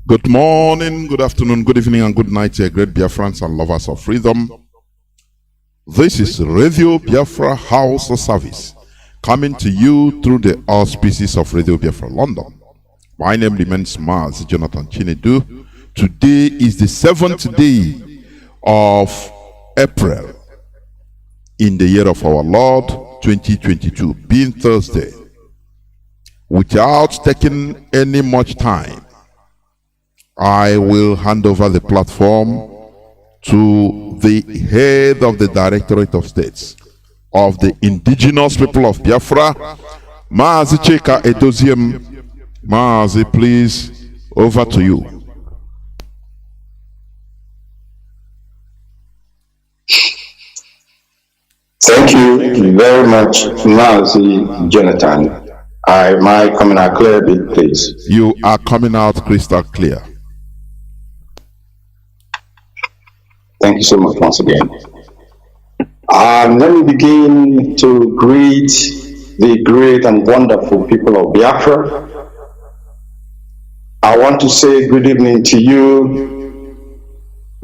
Good morning, good afternoon, good evening, and good night, dear great Biafrans and lovers of freedom. This is Radio Biafra House Service, coming to you through the auspices of Radio Biafra London. My name remains Mazi Chinedu. Today is the 7th day of April in the year of our Lord 2022, being Thursday. Without taking any much time, I will hand over the platform to the head of the Directorate of States of the indigenous people of Biafra, Mazi Chika Edoziem. Mazi, please, over to you. Thank you very much, Mazi Jonathan. Am I coming out clear, please? You are coming out crystal clear. Thank you so much once again. Let me begin to greet the great and wonderful people of Biafra. I want to say good evening to you,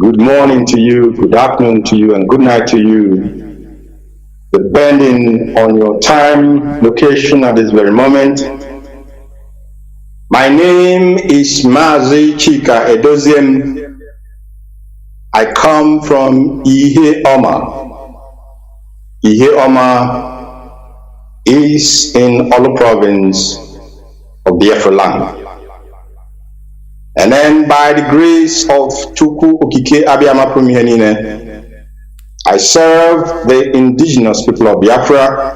good morning to you, good afternoon to you, and good night to you, depending on your time, location at this very moment. My name is Mazi Chika Edoziem. I come from Ihe-Oma. Ihe-Oma is in Olu province of Biafra land. And then by the grace of Chukwu Okike Abiyama Pumihenine, I serve the indigenous people of Biafra,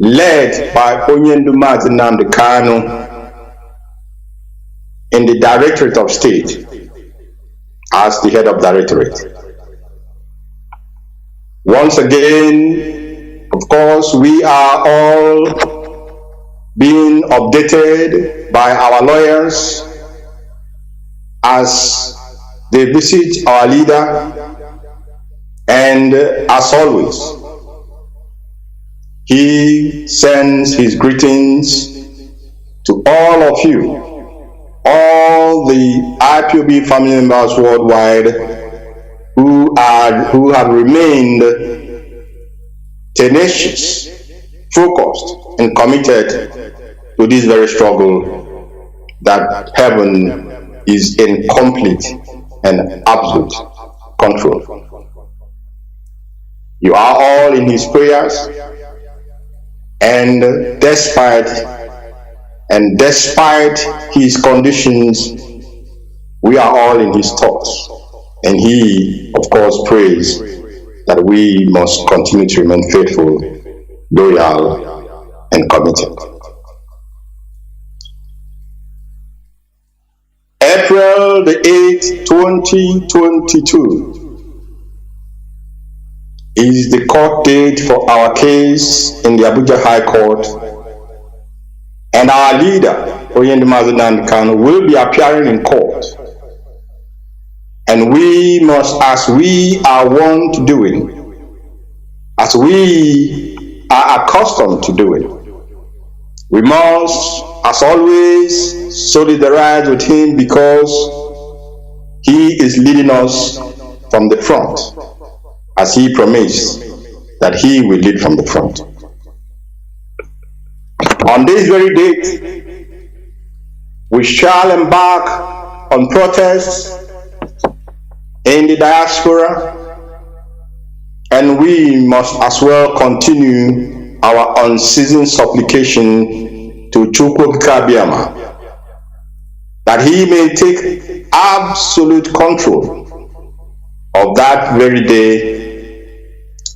led by Nnamdi Kanu in the Directorate of State as the head of Directorate. Once again, of course, we are all being updated by our lawyers as they visit our leader, and as always, he sends his greetings to all of you, all the IPOB family members worldwide who have remained tenacious, focused, and committed to this very struggle that heaven is in complete and absolute control. You are all in his prayers, and despite his conditions, we are all in his thoughts. And he, of course, prays that we must continue to remain faithful, loyal, and committed. April the 8th, 2022 is the court date for our case in the Abuja High Court. And our leader, Nnamdi Kanu, will be appearing in court. And we must, as we are wont to doing, as we are accustomed to doing, we must, as always, solidarize with him because he is leading us from the front, as he promised that he will lead from the front. On this very date, we shall embark on protests in the diaspora, and we must as well continue our unceasing supplication to Chukwu Abiyama that he may take absolute control of that very day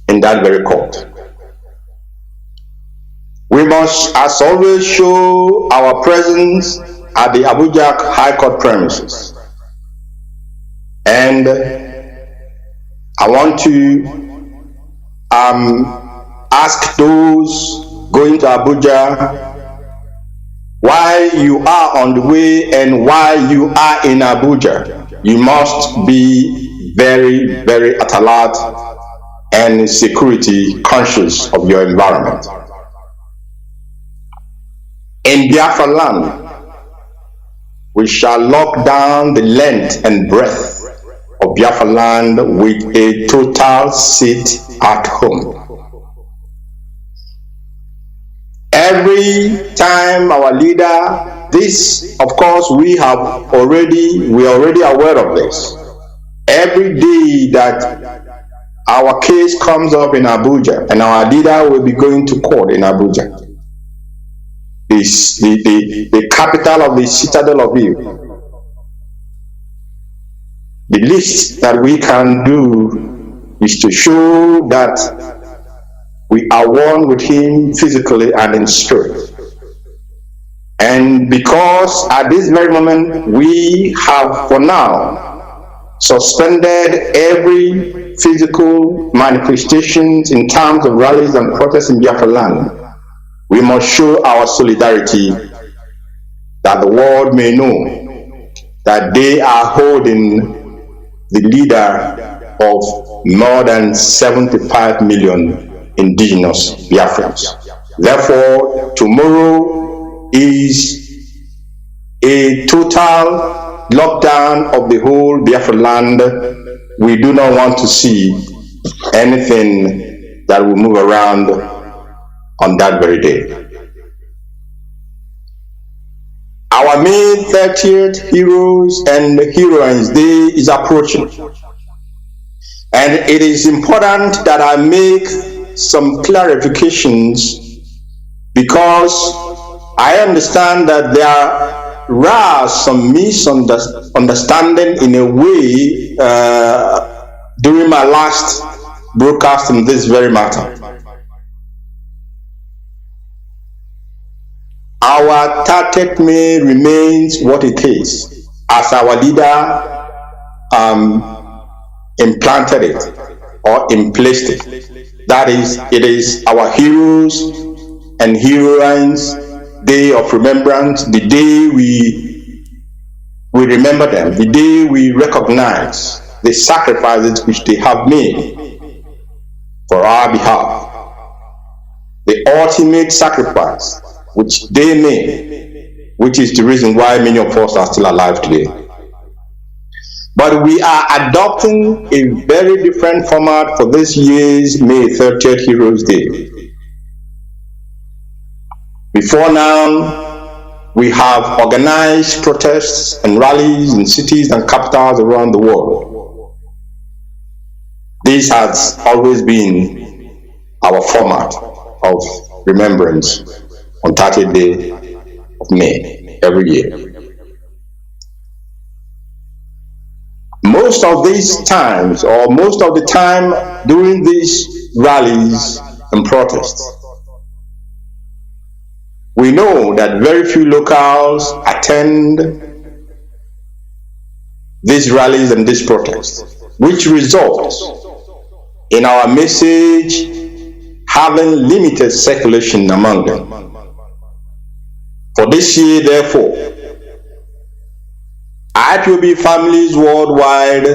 in that very court. We must, as always, show our presence at the Abuja High Court premises. And I want to ask those going to Abuja, while you are on the way and while you are in Abuja, you must be very, very alert and security conscious of your environment. In Biafra land, we shall lock down the length and breadth of Biafra land with a total sit at home. Every time our leader, this, of course, we are already aware of this. Every day that our case comes up in Abuja and our leader will be going to court in Abuja, the capital of the citadel of evil, the least that we can do is to show that we are one with him physically and in spirit. And because at this very moment we have for now suspended every physical manifestations in terms of rallies and protests in Biafra land, we must show our solidarity that the world may know that they are holding the leader of more than 75 million indigenous Biafrans. Therefore, tomorrow is a total lockdown of the whole Biafra land. We do not want to see anything that will move around on that very day. Our May 30th Heroes and Heroines Day is approaching, and it is important that I make some clarifications, because I understand that there are some misunderstanding in a way during my last broadcast in this very matter. Our 30th May remains what it is, as our leader implanted it or placed it. That is, it is our heroes and heroines day of remembrance, the day we remember them, the day we recognize the sacrifices which they have made for our behalf, the ultimate sacrifice which they made, which is the reason why many of us are still alive today. But we are adopting a very different format for this year's May 30th Heroes Day. Before now, we have organized protests and rallies in cities and capitals around the world. This has always been our format of remembrance on 30th day of May every year. Most of these times, or most of the time during these rallies and protests, we know that very few locals attend these rallies and these protests, which results in our message having limited circulation among them. For this year, therefore, IPOB families worldwide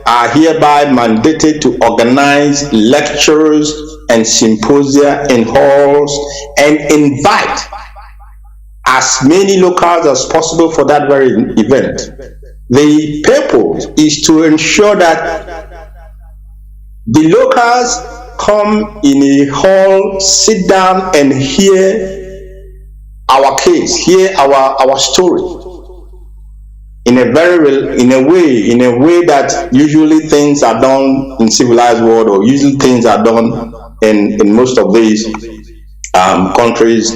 are hereby mandated to organize lectures and symposia in halls and invite as many locals as possible for that very event. The purpose is to ensure that the locals come in a hall, sit down and hear our case, hear our story. In a way that usually things are done in civilized world, or usually things are done in most of these countries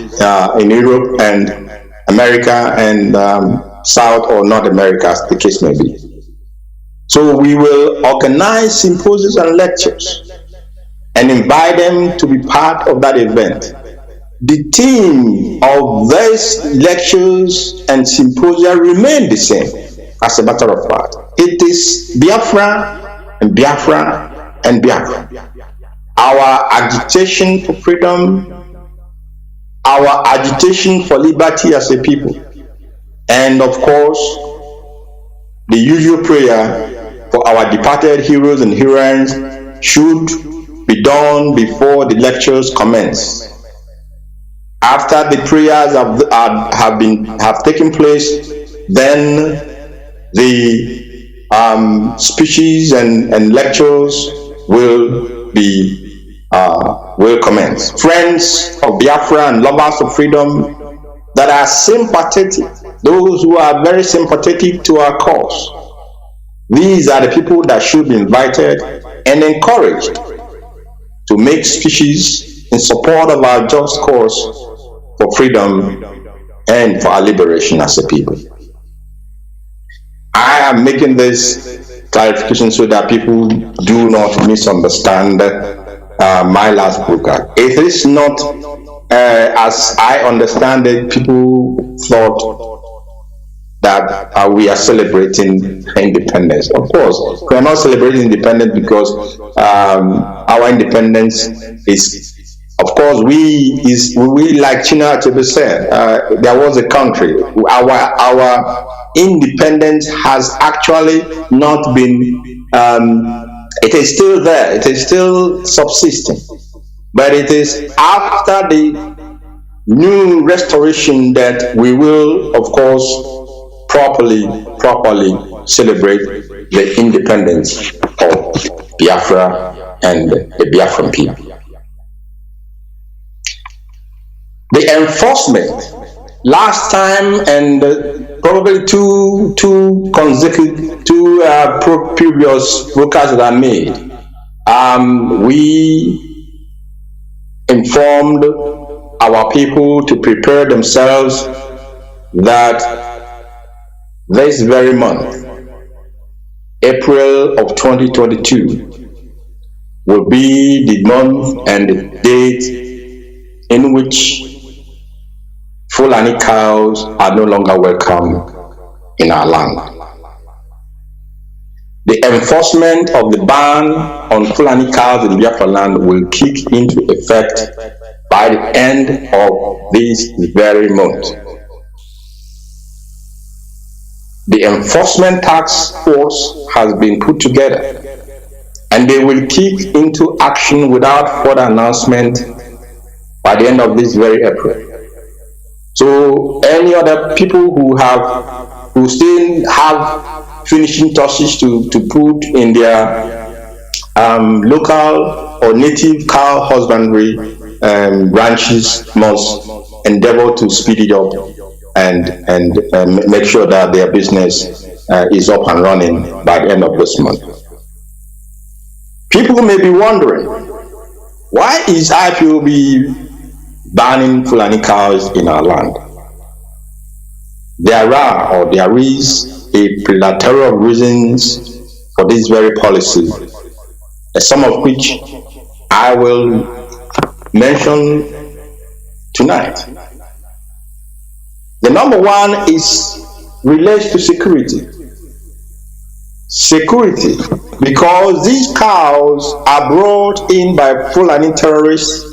in Europe and America and South or North America, as the case may be. So we will organize symposiums and lectures and invite them to be part of that event. The theme of these lectures and symposia remain the same. As a matter of fact, it is Biafra and Biafra and Biafra. Our agitation for freedom, our agitation for liberty as a people, and of course, the usual prayer for our departed heroes and heroines should be done before the lectures commence. After the prayers have taken place, then the speeches and lectures will commence. Friends of Biafra and lovers of freedom that are sympathetic, those who are very sympathetic to our cause, these are the people that should be invited and encouraged to make speeches in support of our just cause for freedom and for our liberation as a people. I am making this clarification so that people do not misunderstand my last broadcast. It is not, as I understand it, people thought that we are celebrating independence. Of course, we are not celebrating independence because our independence is, of course, we like China to be said. There was a country. Our independence has actually not been. It is still there. It is still subsisting, but it is after the new restoration that we will, of course, properly celebrate the independence of Biafra and the Biafran people. The enforcement last time and probably two previous broadcasts that I made, we informed our people to prepare themselves that this very month, April of 2022, will be the month and the date in which Fulani cows are no longer welcome in our land. The enforcement of the ban on Fulani cows in Biafra land will kick into effect by the end of this very month. The enforcement task force has been put together and they will kick into action without further announcement by the end of this very April. So any other people who still have finishing touches to put in their local or native cow husbandry branches must endeavor to speed it up and make sure that their business is up and running by the end of this month. People may be wondering, why is IPOB banning Fulani cows in our land? There is a plethora of reasons for this very policy, some of which I will mention tonight. The number one relates to security. Security, because these cows are brought in by Fulani terrorists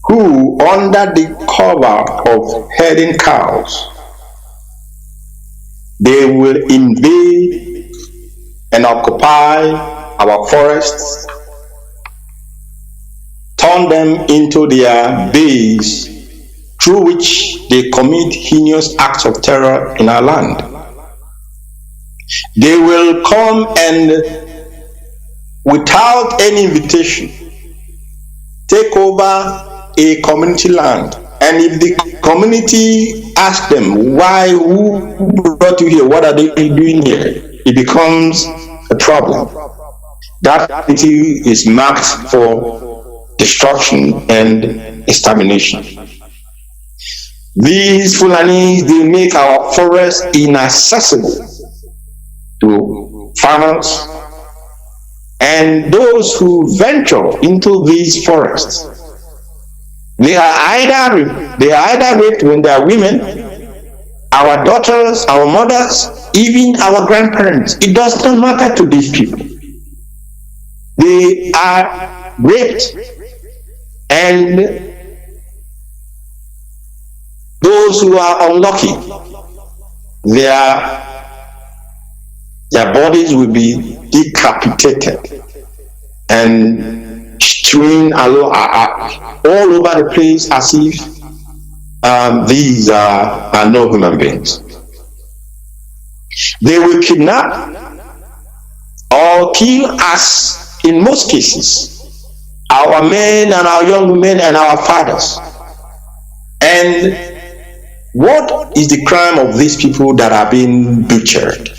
who, under the cover of herding cows, they will invade and occupy our forests, turn them into their base through which they commit heinous acts of terror in our land. They will come and, without any invitation, take over a community land. And if the community asks them, who brought you here? What are they doing here? It becomes a problem. That community is marked for destruction and extermination. These Fulani, they make our forests inaccessible to farmers and those who venture into these forests. They are either raped when they are women, our daughters, our mothers, even our grandparents. It does not matter to these people. They are raped, and those who are unlucky, their bodies will be decapitated and strewn all over the place as if These are no human beings. They will kidnap or kill us, in most cases, our men and our young women and our fathers. And what is the crime of these people that are being butchered?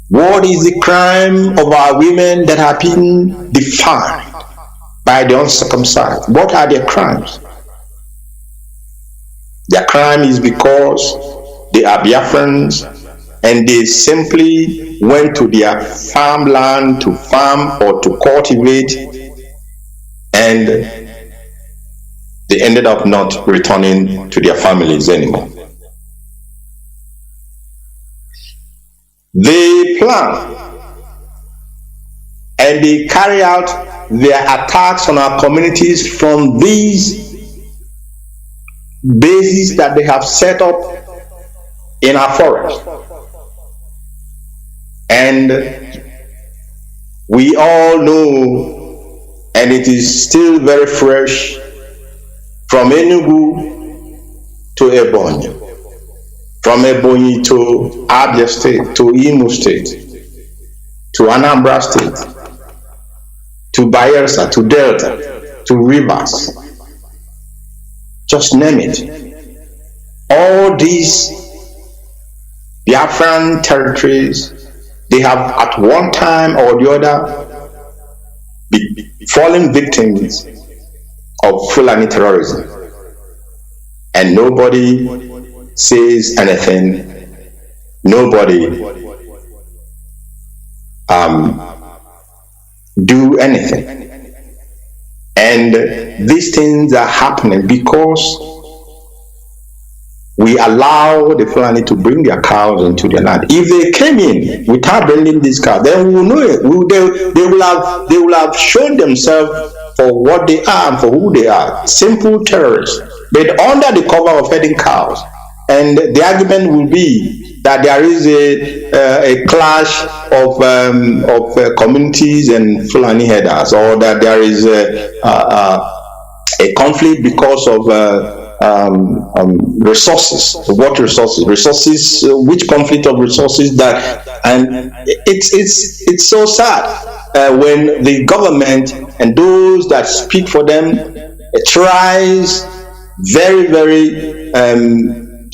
What is the crime of our women that have been defined by the uncircumcised? What are their crimes? Their crime is because they are Biafrans and they simply went to their farmland to farm or to cultivate, and they ended up not returning to their families anymore. They plan and they carry out their attacks on our communities from these bases that they have set up in our forest. And we all know, and it is still very fresh, from Enugu to Ebonyi, from Ebonyi to Abia State, to Imo State, to Anambra State, to Bayelsa, to Delta, to Rivers, just name it. All these Biafran territories, they have at one time or the other fallen victims of Fulani terrorism, and nobody says anything. Nobody do anything, and these things are happening because we allow the Fulani to bring their cows into their land. If they came in without bringing these cows, then we will know it. They will have shown themselves for what they are and for who they are. Simple terrorists, but under the cover of herding cows. And the argument will be that there is a clash of communities and Fulani herders, or that there is a conflict because of resources. What resources? Resources. Which conflict of resources? That, and it's so sad when the government and those that speak for them tries very, very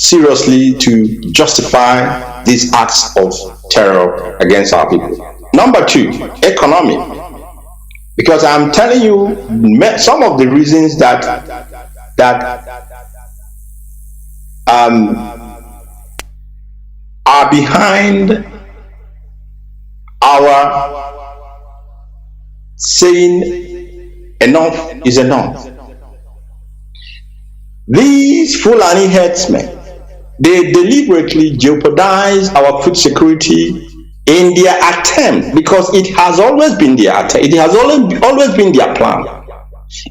seriously to justify these acts of terror against our people. Number two, economic. Because I'm telling you some of the reasons that are behind our saying enough is enough. These Fulani herdsmen, they deliberately jeopardize our food security in their attempt, because it has always been their attempt, it has always been their plan,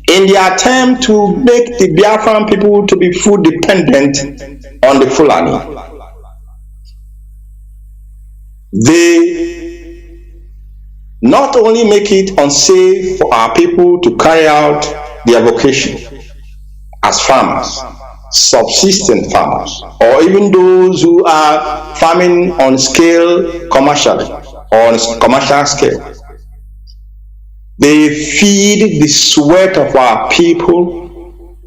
in their attempt to make the Biafran people to be food dependent on the Fulani. They not only make it unsafe for our people to carry out their vocation as farmers, subsistent farmers, or even those who are farming on scale commercially or on commercial scale. They feed the sweat of our people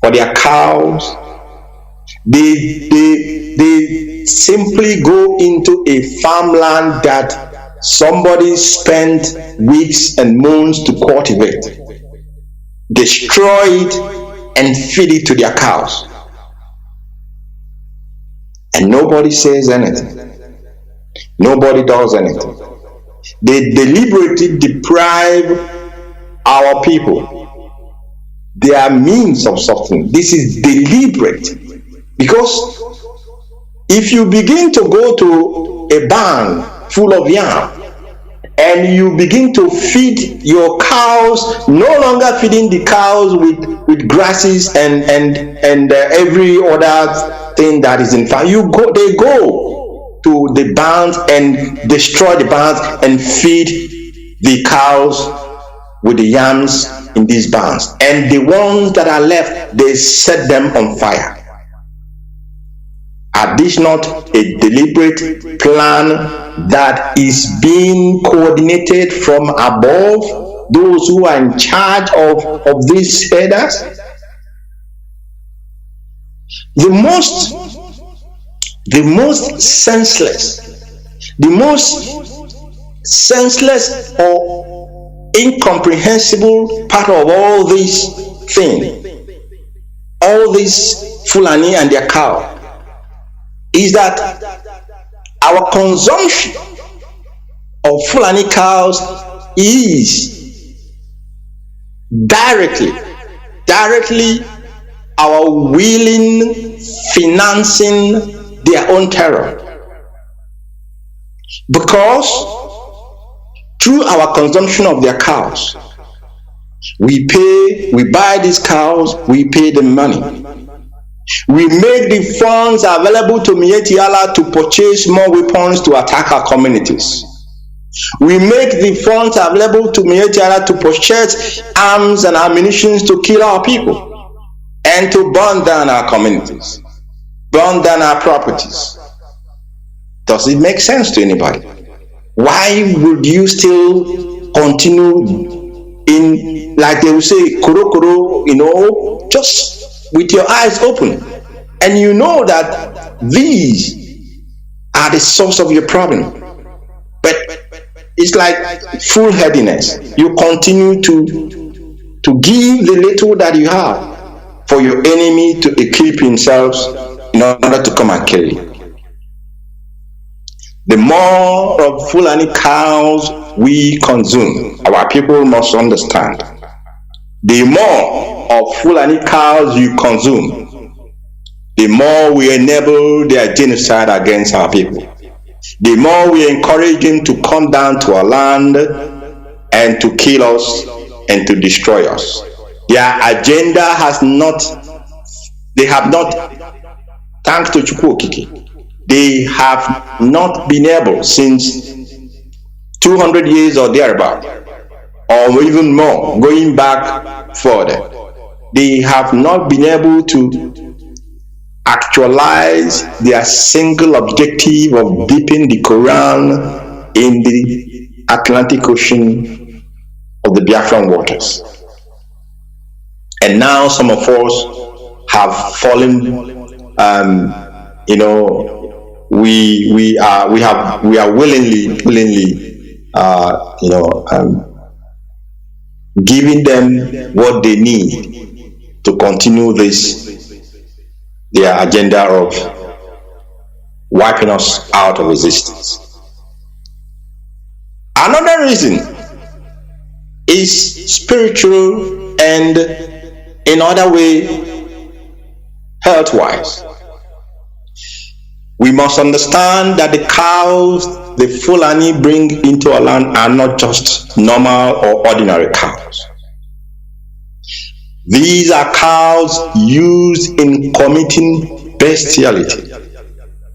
for their cows. They simply go into a farmland that somebody spent weeks and months to cultivate, destroy it, and feed it to their cows. And nobody says anything. Nobody does anything. They deliberately deprive our people their means of suffering. This is deliberate, because if you begin to go to a barn full of yam and you begin to feed your cows, no longer feeding the cows with grasses and every other thing that is in farm, they go to the barns and destroy the barns and feed the cows with the yams in these barns, and the ones that are left, they set them on fire. Are this not a deliberate plan that is being coordinated from above, those who are in charge of these herders? The most senseless or incomprehensible part of all this thing, all this Fulani and their cow, is that our consumption of Fulani cows is directly our willing financing their own terror. Because through our consumption of their cows, we buy these cows, we pay them money. We make the funds available to Miyetti Allah to purchase more weapons to attack our communities. We make the funds available to Miyetti Allah to purchase arms and ammunition to kill our people and to burn down our communities, burn down our properties. Does it make sense to anybody? Why would you still continue in, like they will say, koro, just with your eyes open, and you know that these are the source of your problem, but it's like foolhardiness. You continue to give the little that you have for your enemy to equip himself in order to come and kill you. The more of Fulani cows we consume, our people must understand, the more of Fulani cows you consume, the more we enable their genocide against our people. The more we encourage them to come down to our land and to kill us and to destroy us. Their agenda they have not, thanks to Chukwokiki, they have not been able since 200 years or thereabout, or even more, going back further. They have not been able to actualize their single objective of dipping the Quran in the Atlantic Ocean of the Biafran waters. And now some of us have fallen, we are willingly giving them what they need to continue their agenda of wiping us out of existence. Another reason is spiritual and in other way health-wise. We must understand that the cows the Fulani bring into our land are not just normal or ordinary cows. These are cows used in committing bestiality.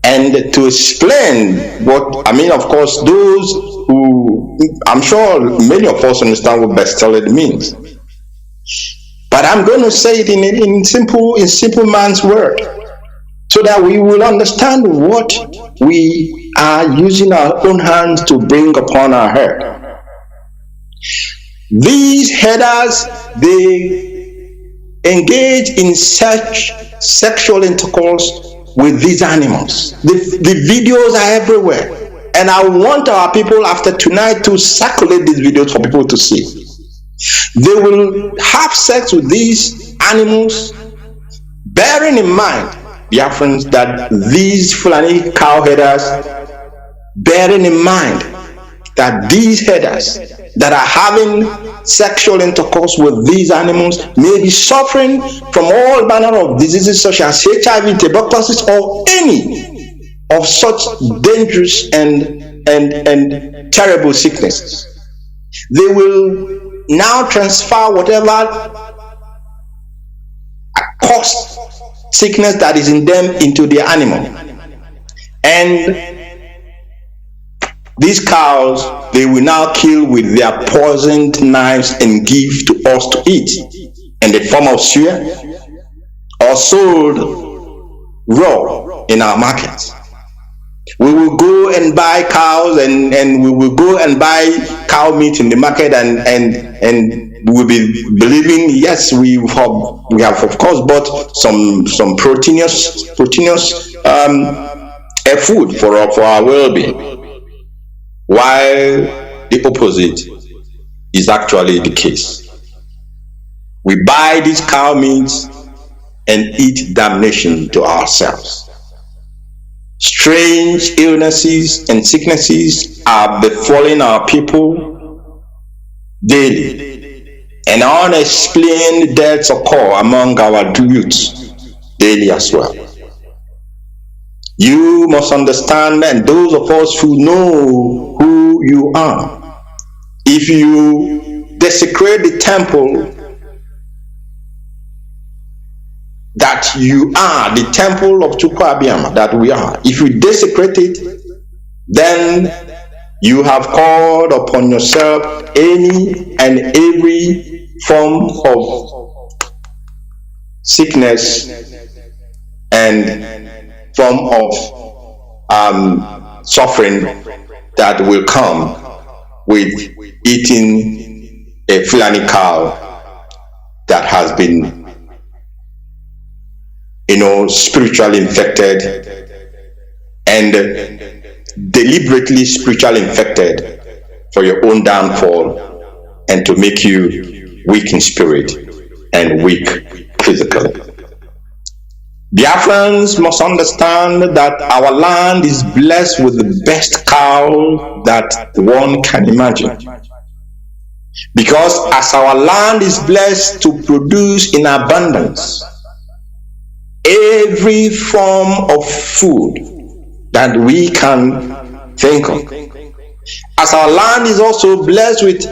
And to explain of course, those who, I'm sure many of us understand what bestiality means. But I'm going to say it in simple man's word, so that we will understand what we are using our own hands to bring upon our herd. These herders, they engage in such sexual intercourse with these animals. The videos are everywhere, and I want our people after tonight to circulate these videos for people to see. They will have sex with these animals, bearing in mind, Biafrans, that these Fulani cow herders, bearing in mind that these herders that are having sexual intercourse with these animals may be suffering from all manner of diseases such as HIV, tuberculosis, or any of such dangerous and terrible sicknesses. They will now transfer whatever caused sickness that is in them into the animal. And These cows, they will now kill with their poisoned knives and give to us to eat in the form of suya or sold raw in our markets. We will go and buy cows and we will go and buy cow meat in the market and we will be believing, yes, we have of course bought some proteinous food for our well-being, while the opposite is actually the case. We buy these cow meats and eat damnation to ourselves. Strange illnesses and sicknesses are befalling our people daily, and unexplained deaths occur among our youths daily as well. You must understand, and those of us who know who you are, if you desecrate the temple that you are, the temple of Chukwuabiama that we are, if you desecrate it, then you have called upon yourself any and every form of sickness and form of suffering that will come with eating a Fulani cow that has been, spiritually infected and deliberately spiritually infected for your own downfall and to make you weak in spirit and weak physically. Biafrans must understand that our land is blessed with the best cow that one can imagine. Because as our land is blessed to produce in abundance every form of food that we can think of, as our land is also blessed with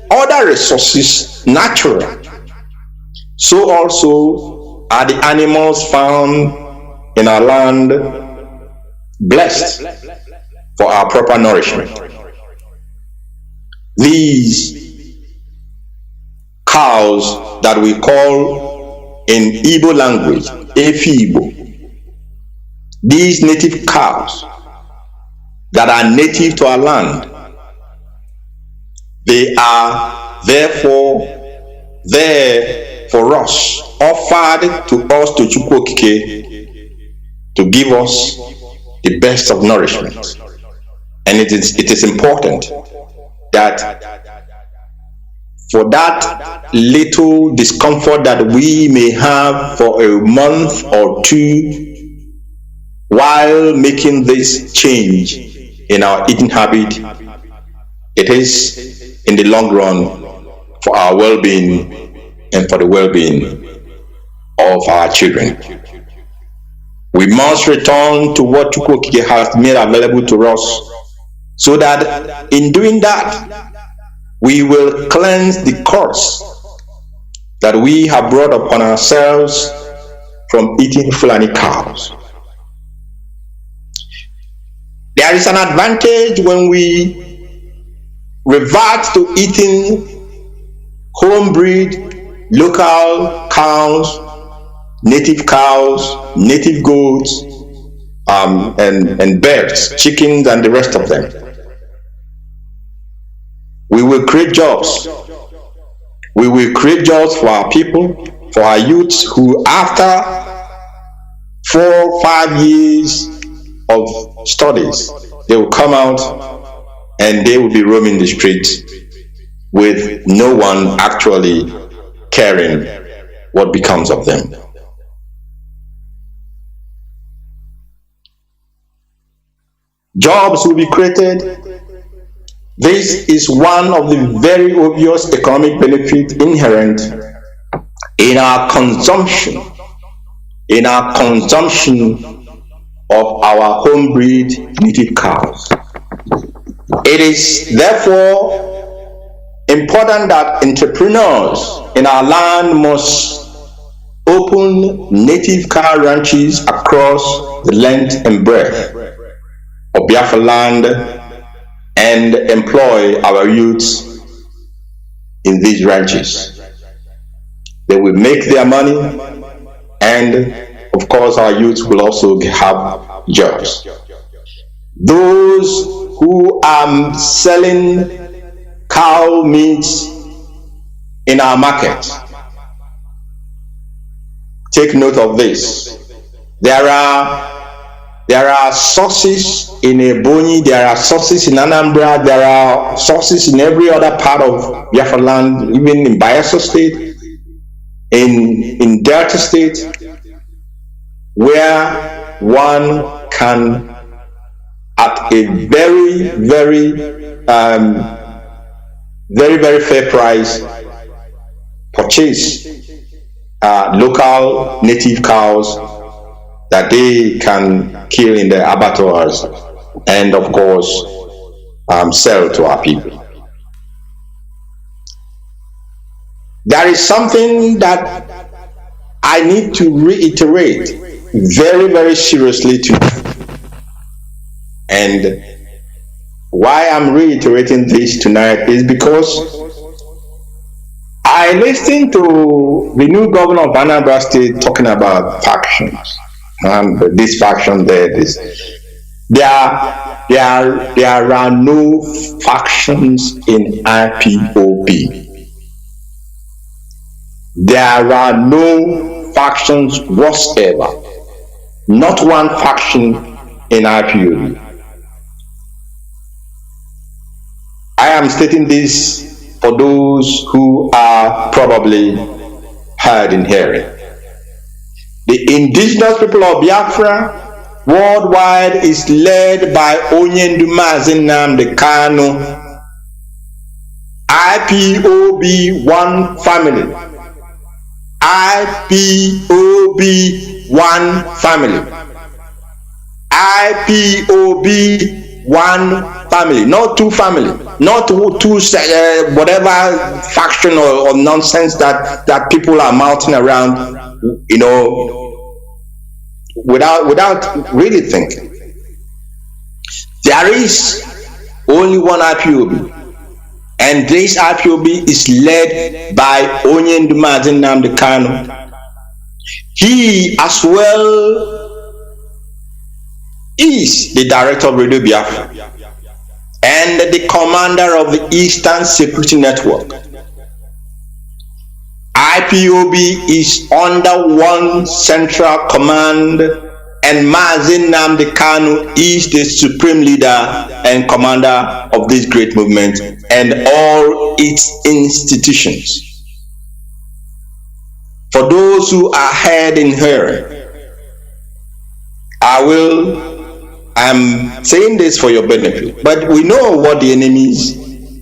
other resources, natural, so also are the animals found in our land blessed for our proper nourishment. These cows that we call in Igbo language Efi-Igbo, these native cows that are native to our land, they are therefore there for us, offered to us to Chukwuokike to give us the best of nourishment. And it is important that for that little discomfort that we may have for a month or two while making this change in our eating habit, it is in the long run for our well-being and for the well-being of our children. We must return to what Chukwuokike has made available to us, so that in doing that, we will cleanse the curse that we have brought upon ourselves from eating Fulani cows. There is an advantage when we revert to eating homebreed, local cows, native goats, and birds, chickens, and the rest of them. We will create jobs. We will create jobs for our people, for our youths who, after 4 or 5 years of studies, they will come out and they will be roaming the streets with no one actually caring what becomes of them. Jobs will be created. This is one of the very obvious economic benefits inherent in our consumption of our homebreed native cows. It is therefore important that entrepreneurs in our land must open native cow ranches across the length and breadth of Biafra land and employ our youths in these ranches. They will make their money, and of course our youths will also have jobs. Those who are selling cow meat in our market, take note of this. There are sources in Ebonyi, there are sources in Anambra, there are sources in every other part of Biafra land, even in Bayelsa State, in Delta State, where one can, at a very, very, very fair price, purchase local native cows that they can kill in the abattoirs and of course sell to our people. There is something that I need to reiterate very, very seriously tonight. And why I'm reiterating this tonight is because I listened to the new governor of Anambra State talking about factions. And this faction there, there are no factions in IPOB. There are no factions whatsoever. Not one faction in IPOB. I am stating this for those who are probably hard in hearing. The indigenous people of Biafra worldwide is led by Mazi Nnamdi Kanu. IPOB one family. IPOB one family. IPOB one family, not two family, not two whatever faction or nonsense that people are mouthing around, you know, without really thinking. There is only one IPOB, and this IPOB is led by Mazi Nnamdi Kanu. He as well is the director of Radio Biafra and the commander of the Eastern Security Network. IPOB is under one central command, and Mazi Nnamdi Kanu is the supreme leader and commander of this great movement and all its institutions. For those who are heard in hearing, I'm saying this for your benefit, but we know what the enemies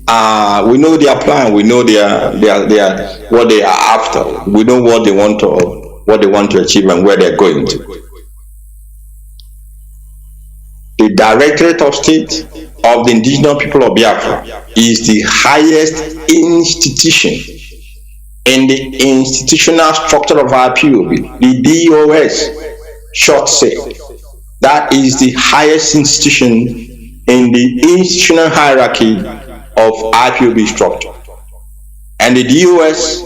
are. We know their plan. We know their what they are after. We know what they want to achieve and where they're going to. The Directorate of State of the Indigenous People of Biafra is the highest institution in the institutional structure of IPOB, the DOS, short say. That is the highest institution in the institutional hierarchy of IPOB structure. And the DOS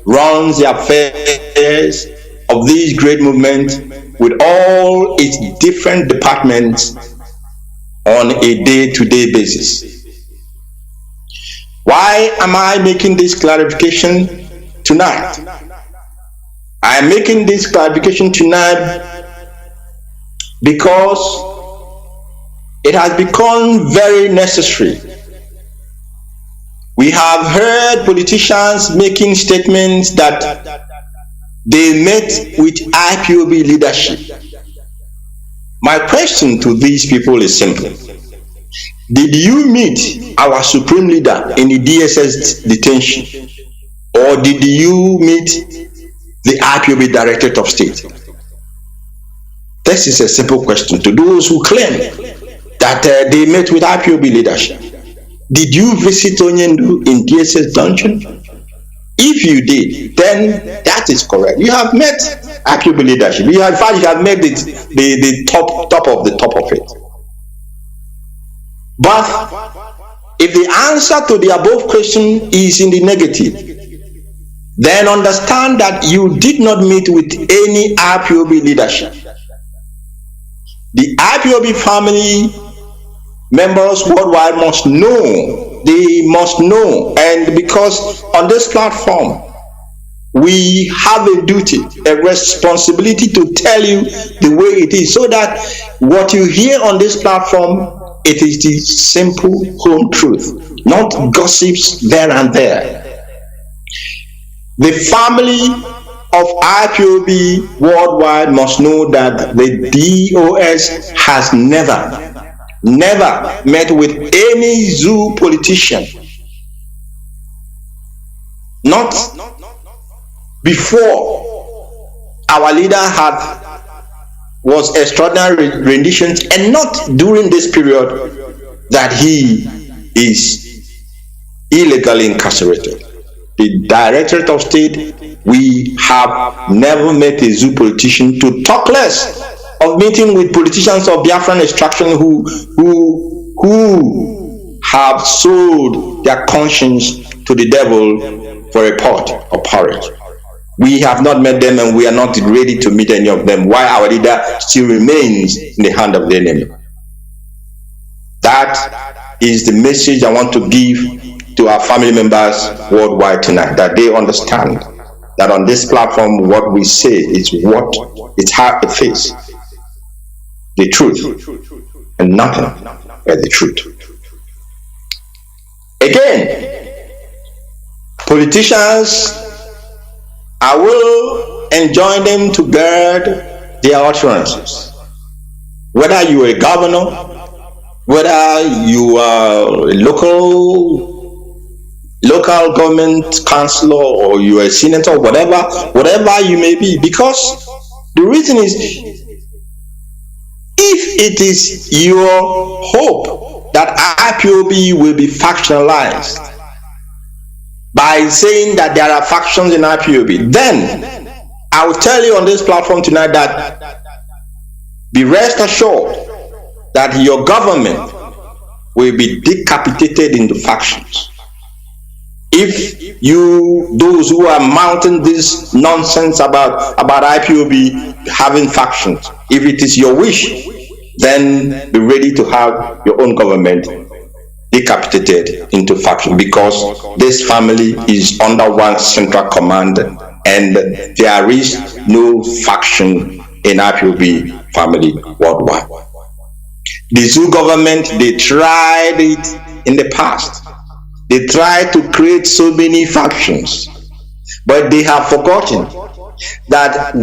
runs the affairs of this great movement with all its different departments on a day-to-day basis. Why am I making this clarification tonight? I am making this clarification tonight because it has become very necessary. We have heard politicians making statements that they met with IPOB leadership. My question to these people is simple. Did you meet our supreme leader in the DSS detention, or did you meet the IPOB Directorate of State? This is a simple question to those who claim that they met with IPOB leadership. Did you visit Onyendu in DSS dungeon? If you did, then that is correct. You have met IPOB leadership. In fact, you have met the top of the top of it. But if the answer to the above question is in the negative, then understand that you did not meet with any IPOB leadership. The IPOB family members worldwide must know. They must know. And because on this platform, we have a duty, a responsibility to tell you the way it is, so that what you hear on this platform, it is the simple home truth, not gossips there and there. The family of IPOB worldwide must know that the DOS has never met with any zoo politician, not before our leader was extraordinary renditions, and not during this period that he is illegally incarcerated. The Directorate of State, we have never met a zoo politician, to talk less of meeting with politicians of Biafran extraction who have sold their conscience to the devil for a pot of porridge. We have not met them, and we are not ready to meet any of them, while our leader still remains in the hand of the enemy. That is the message I want to give to our family members worldwide tonight, that they understand that on this platform, what we say is what it's how it is. The truth, and nothing but the truth. Again, politicians, I will enjoin them to guard their utterances. Whether you are a governor, whether you are a local government councillor, or you are a senator, whatever you may be, because the reason is, if it is your hope that IPOB will be factionalized by saying that there are factions in IPOB, then I will tell you on this platform tonight that be rest assured that your government will be decapitated into factions. If those who are mounting this nonsense about IPOB having factions, if it is your wish, then be ready to have your own government decapitated into faction, because this family is under one central command, and there is no faction in IPOB family worldwide. The zoo government, they tried it in the past. They tried to create so many factions, but they have forgotten that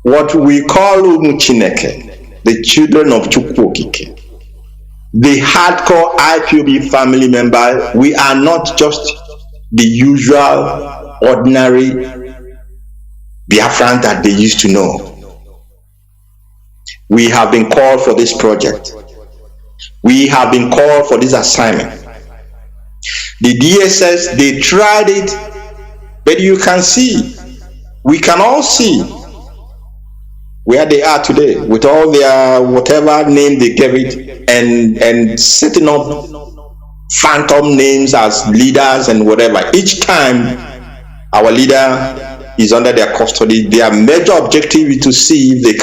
what we call Umuchineke, the children of Chukwokike, the hardcore IPOB family member, we are not just the usual ordinary Biafrans that they used to know. We have been called for this project. We have been called for this assignment. The DSS, they tried it, but you can see, we can all see where they are today, with all their whatever name they gave it, and setting up phantom names as leaders and whatever. Each time our leader is under their custody, their major objective is to see if they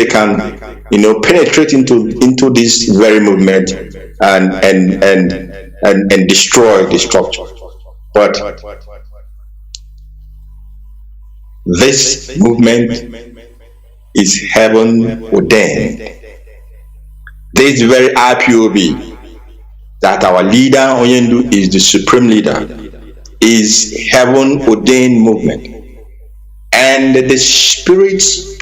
can penetrate into this very movement and destroy the structure. But this movement is heaven ordained. This very IPOB that our leader Onyendu is the supreme leader is heaven ordained movement, and the spirits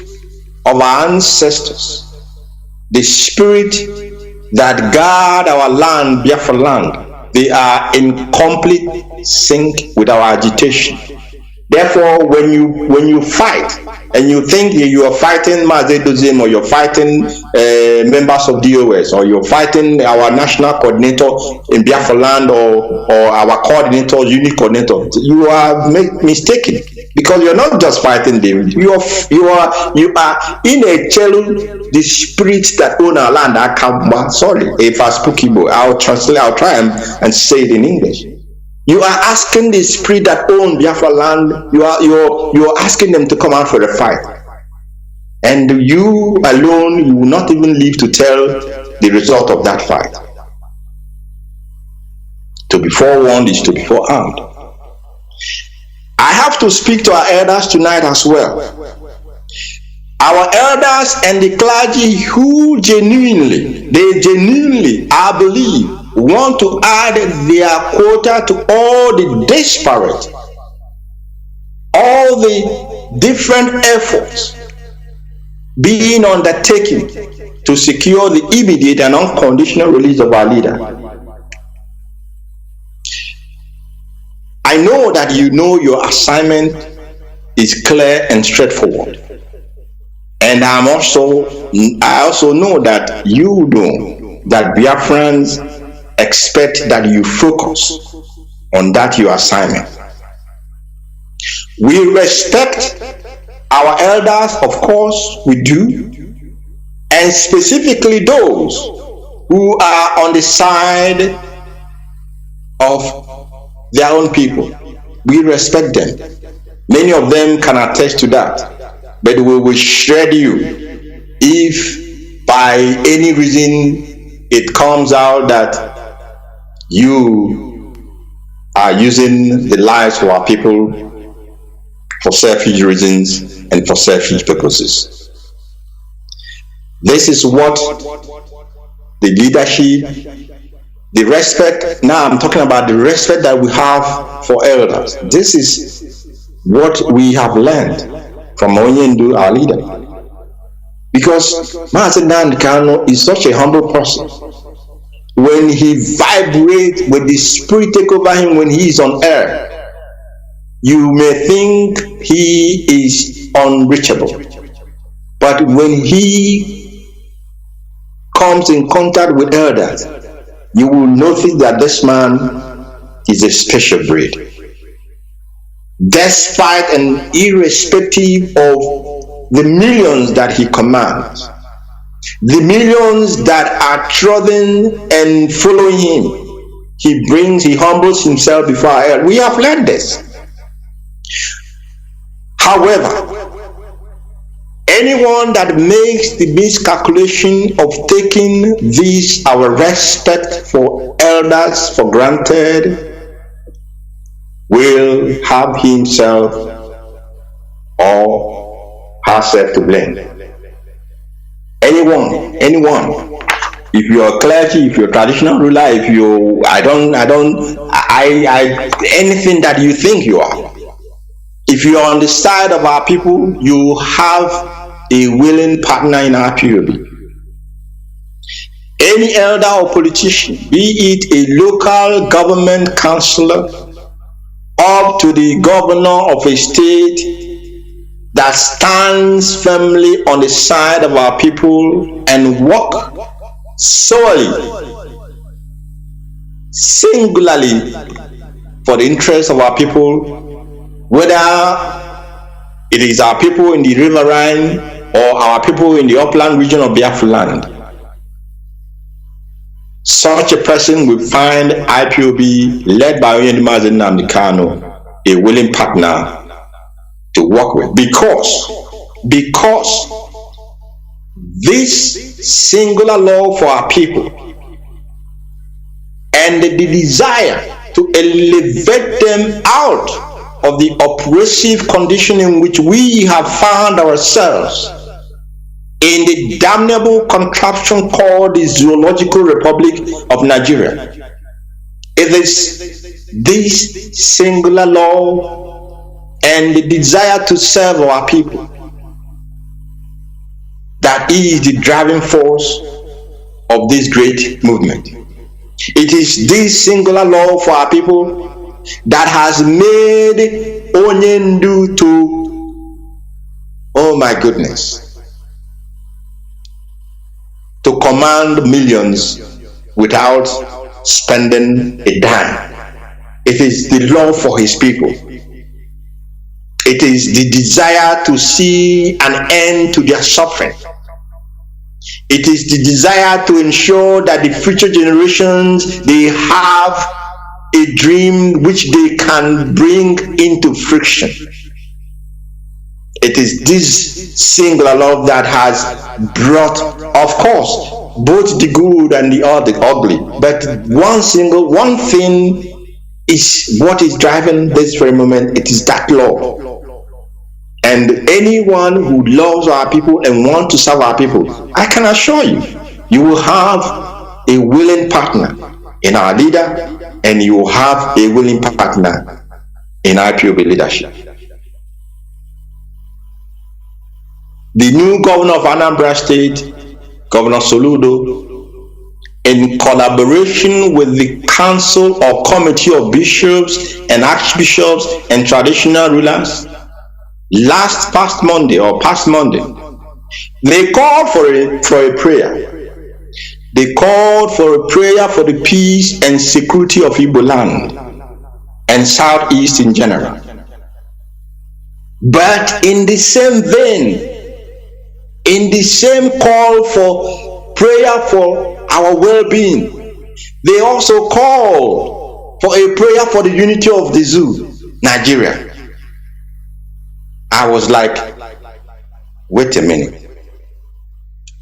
of our ancestors, the spirit that guard our land, Biafra land, they are in complete sync with our agitation. Therefore, when you fight and you think you are fighting Mazi Edoziem, or you're fighting members of DOS, or you're fighting our national coordinator in Biafra land, or our coordinator, unit coordinator, you are mistaken. Because you're not just fighting David. You are in a channel the spirits that own our land. Sorry, if I speak Igbo, I'll try and say it in English. You are asking the spirit that own Biafra land. You're asking them to come out for the fight, and you alone, you will not even live to tell the result of that fight. To be forewarned is to be forearmed. I have to speak to our elders tonight as well. Our elders and the clergy who genuinely, I believe, want to add their quota to all the disparate, all the different efforts being undertaken to secure the immediate and unconditional release of our leader. I know that you know your assignment is clear and straightforward. And I also know that you know that Biafrans expect that you focus on that your assignment. We respect our elders, of course we do, and specifically those who are on the side of their own people. We respect them. Many of them can attest to that. But we will shred you if by any reason it comes out that you are using the lives of our people for selfish reasons and for selfish purposes. This is what the leadership, the respect, now I'm talking about the respect that we have for elders. This is what we have learned from Onyendu, our leader. Because Mazi Kanu is such a humble person. When he vibrates, when the spirit take over him, when he is on air, you may think he is unreachable. But when he comes in contact with elders, you will notice that this man is a special breed. Despite and irrespective of the millions that he commands, the millions that are trotting and following him, he humbles himself before our elders. We have learned this. However, anyone that makes the miscalculation of taking this, our respect for elders, for granted, will have himself or herself to blame. Anyone, if you're a clergy, if you're a traditional ruler, if you, anything that you think you are, if you're on the side of our people, you have a willing partner in our POB. Any elder or politician, be it a local government councillor, up to the governor of a state that stands firmly on the side of our people and work solely, singularly for the interests of our people, whether it is our people in the riverine or our people in the upland region of Biafra land. Such a person will find IPOB led by Nnamdi Kanu a willing partner to work with, because this singular law for our people and the desire to elevate them out of the oppressive condition in which we have found ourselves in the damnable contraption called the Zoological Republic of Nigeria. It is this singular law and the desire to serve our people that is the driving force of this great movement. It is this singular law for our people that has made Onyendu to, oh my goodness, to command millions without spending a dime. It is the law for his people. It is the desire to see an end to their suffering. It is the desire to ensure that the future generations, they have a dream which they can bring into friction. It is this singular love that has brought, of course, both the good and the ugly. But one thing is what is driving this very moment. It is that love. And anyone who loves our people and wants to serve our people, I can assure you, you will have a willing partner in our leader, and you will have a willing partner in IPOB leadership. The new governor of Anambra State, Governor Soludo, in collaboration with the council or committee of bishops and archbishops and traditional rulers, past Monday, they called for a prayer. They called for a prayer for the peace and security of Igbo land and Southeast in general. But in the same vein, in the same call for prayer for our well-being, they also called for a prayer for the unity of the zoo, Nigeria. I was like, wait a minute.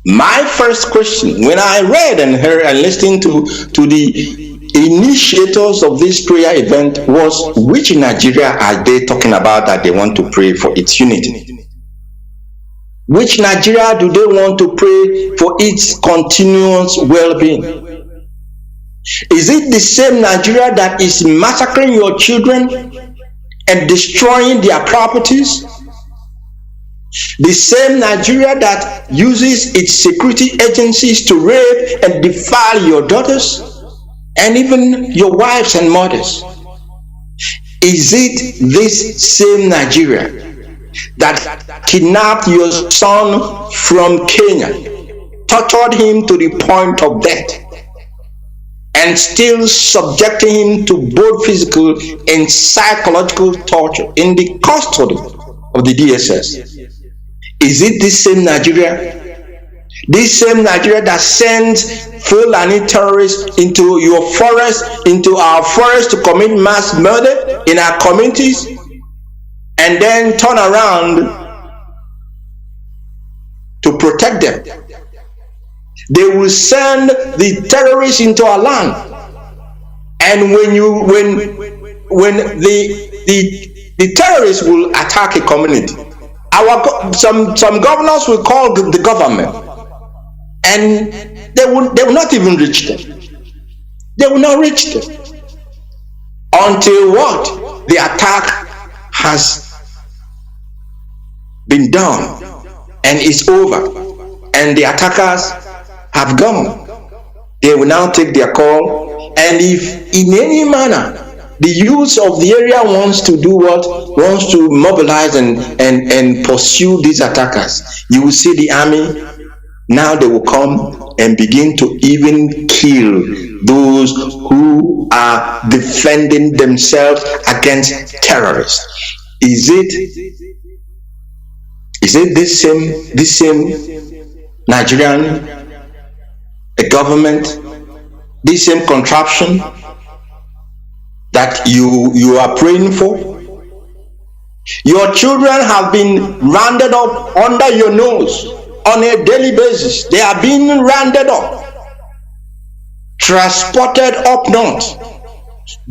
My first question, when I read and heard and listened to the initiators of this prayer event, was which Nigeria are they talking about that they want to pray for its unity? Which Nigeria do they want to pray for its continuous well-being? Is it the same Nigeria that is massacring your children and destroying their properties? The same Nigeria that uses its security agencies to rape and defile your daughters and even your wives and mothers? Is it this same Nigeria that kidnapped your son from Kenya, tortured him to the point of death, and still subjecting him to both physical and psychological torture in the custody of the DSS? Is it this same Nigeria? This same Nigeria that sends Fulani terrorists into your forest, into our forest to commit mass murder in our communities, and then turn around to protect them? They will send the terrorists into our land, and when the terrorists will attack a community, some governors will call the government, and they will not even reach them. They will not reach them until what? The attack has been done and is over, and the attackers have gone. They will now take their call, and if in any manner the youth of the area wants to do what? Wants to mobilize and pursue these attackers, you will see the army. Now they will come and begin to even kill those who are defending themselves against terrorists. Is it this same Nigerian government, this same contraption that you are praying for? Your children have been rounded up under your nose on a daily basis. They are being rounded up, transported up north,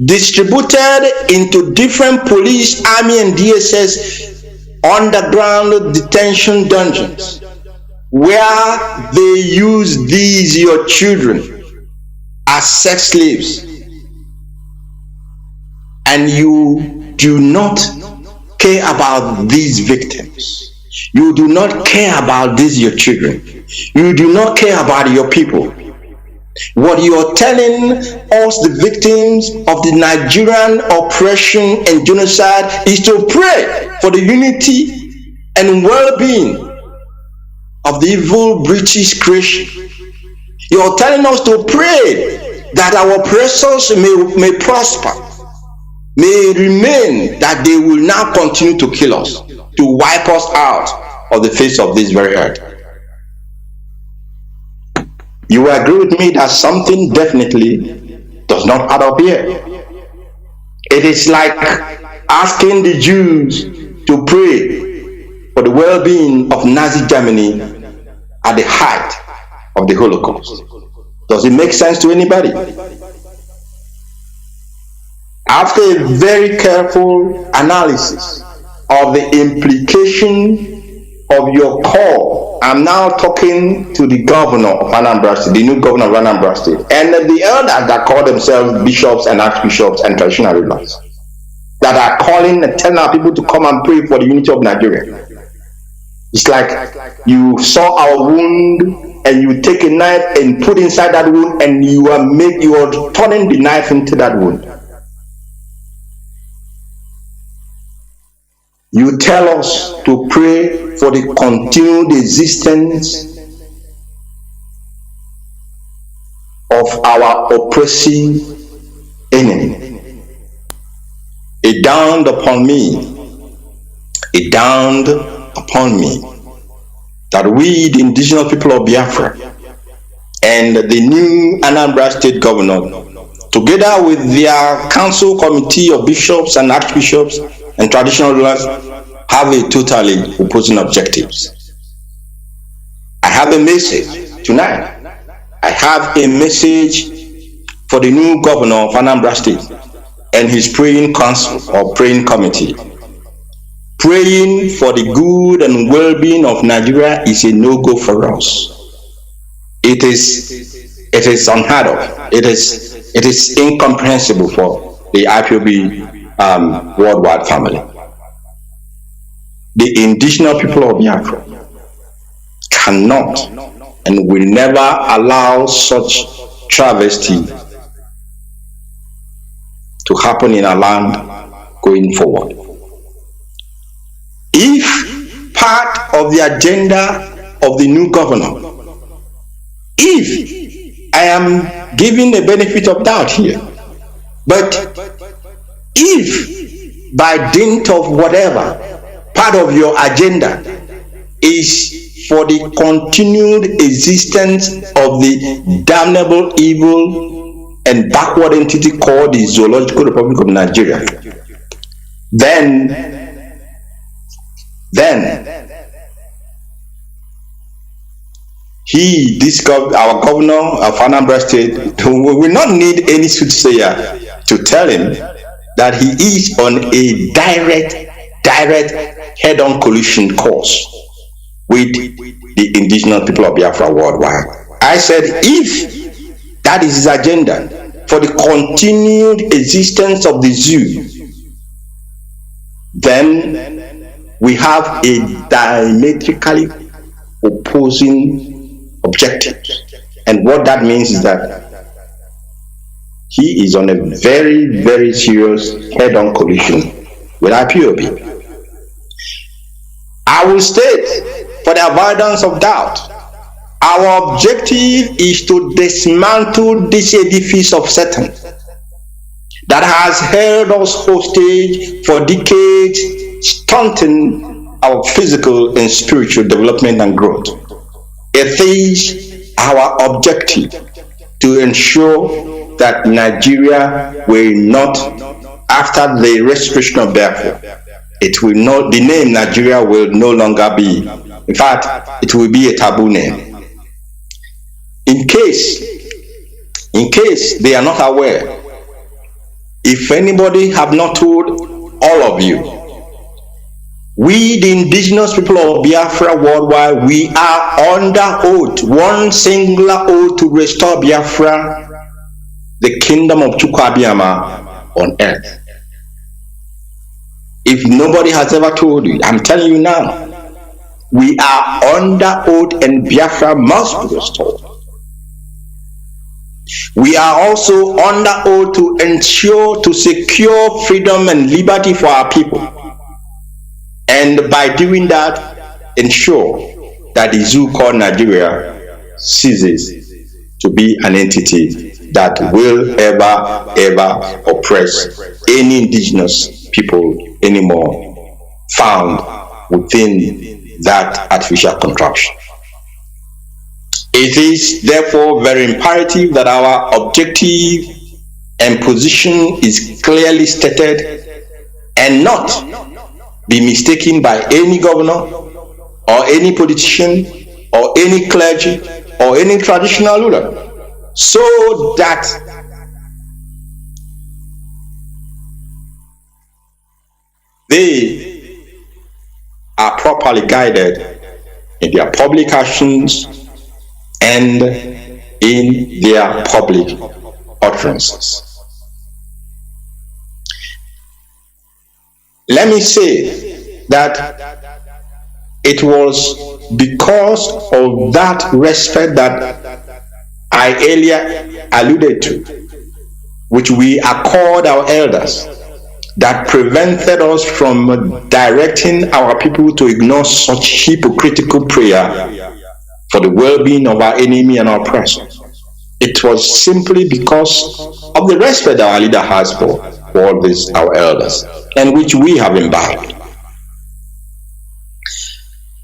distributed into different police, army, and DSS underground detention dungeons, where they use these your children as sex slaves. And you do not care about these victims. You do not care about these your children. You do not care about your people. What you are telling us, the victims of the Nigerian oppression and genocide, is to pray for the unity and well-being of the evil British creation. You are telling us to pray that our oppressors may prosper, may remain that they will now continue to kill us, to wipe us out of the face of this very earth. You will agree with me that something definitely does not add up here. It is like asking the Jews to pray for the well-being of Nazi Germany at the height of the Holocaust. Does it make sense to anybody? After a very careful analysis of the implication of your call, I'm now talking to the governor of Anambra State, the new governor of Anambra State, and the elders that call themselves bishops and archbishops and traditional rulers, that are calling and telling our people to come and pray for the unity of Nigeria. It's like you saw our wound and you take a knife and put inside that wound, and you are turning the knife into that wound. You tell us to pray for the continued existence of our oppressive enemy. It dawned upon me that we, the indigenous people of Biafra, and the new Anambra State governor, together with their council committee of bishops and archbishops and traditional rulers, have a totally opposing objectives. I have a message tonight. I have a message for the new governor of Anambra State and his praying council or praying committee. Praying for the good and well-being of Nigeria is a no-go for us. It is unheard of. It is incomprehensible for the IPOB worldwide family. The indigenous people of Biafra cannot and will never allow such travesty to happen in our land going forward. If part of the agenda of the new governor, if I am giving a benefit of doubt here, but if by dint of whatever, part of your agenda is for the continued existence of the damnable, evil, and backward entity called the Zoological Republic of Nigeria, then our governor of Anambra State will not need any soothsayer to tell him that he is on a direct head-on collision course with the indigenous people of Biafra worldwide. I said, if that is his agenda for the continued existence of the zoo, then we have a diametrically opposing objective. And what that means is that he is on a very, very serious head-on collision with IPOB. I will state, for the avoidance of doubt, our objective is to dismantle this edifice of Satan that has held us hostage for decades, stunting our physical and spiritual development and growth. It is our objective to ensure that Nigeria will not, after the restoration of Biafra, it will not, the name Nigeria will no longer be, in fact, it will be a taboo name. In case they are not aware, if anybody have not told all of you, we, the indigenous people of Biafra worldwide, we are under oath, one singular oath, to restore Biafra, the kingdom of Chukwabiyama on earth. If nobody has ever told you, I'm telling you now, we are under oath and Biafra must be restored. We are also under oath to ensure, to secure freedom and liberty for our people. And by doing that, ensure that the zoo called Nigeria ceases to be an entity that will ever oppress any indigenous people anymore found within that artificial contraption. It is therefore very imperative that our objective and position is clearly stated and not be mistaken by any governor or any politician or any clergy or any traditional ruler, so that they are properly guided in their public actions and in their public utterances. Let me say that it was because of that respect that I earlier alluded to, which we accord our elders, that prevented us from directing our people to ignore such hypocritical prayer for the well-being of our enemy and our oppressor. It was simply because of the respect our leader has for all these our elders, and which we have imbibed.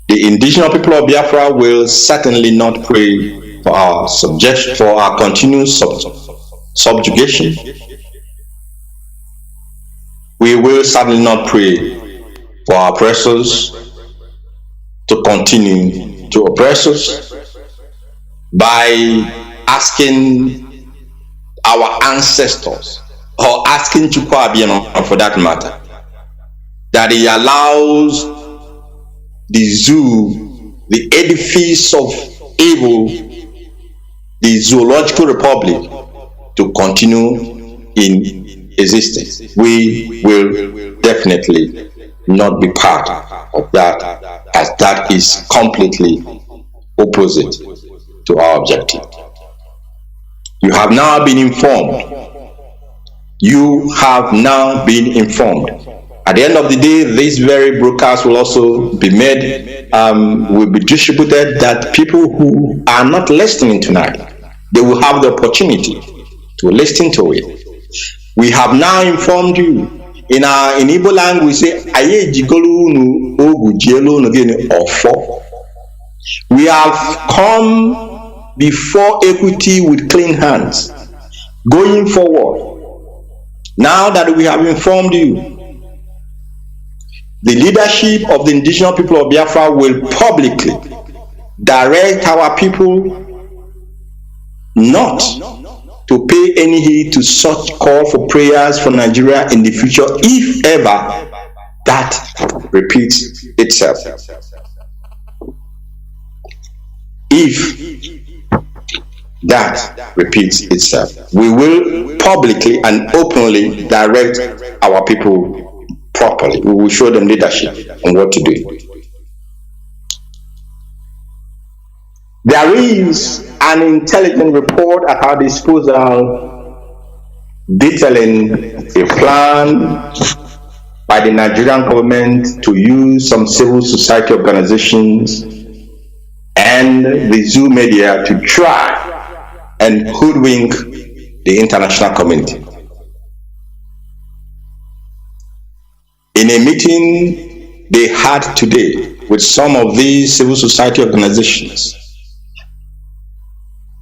The indigenous people of Biafra will certainly not pray for our subjection, for our continued subjugation. We will certainly not pray for our oppressors to continue to oppress us by asking our ancestors, or asking Chukwu Abiyama for that matter, that he allows the zoo, the edifice of evil, the zoological republic, to continue in existence. We will definitely not be part of that, as that is completely opposite to our objective. You have now been informed. You have now been informed. At the end of the day, this very broadcast will also be made, will be distributed, that people who are not listening tonight, they will have the opportunity to listen to it. We have now informed you. In Igbo language, we say, Aye jigolu nu ogu jielo no gene ofo. We have come before equity with clean hands. Going forward, now that we have informed you, the leadership of the indigenous people of Biafra will publicly direct our people not to pay any heed to such call for prayers for Nigeria in the future, if ever that repeats itself. If that repeats itself, we will publicly and openly direct our people properly. We will show them leadership on what to do. There is an intelligent report at our disposal detailing a plan by the Nigerian government to use some civil society organizations and the zoo media to try and hoodwink the international community. In a meeting they had today with some of these civil society organizations,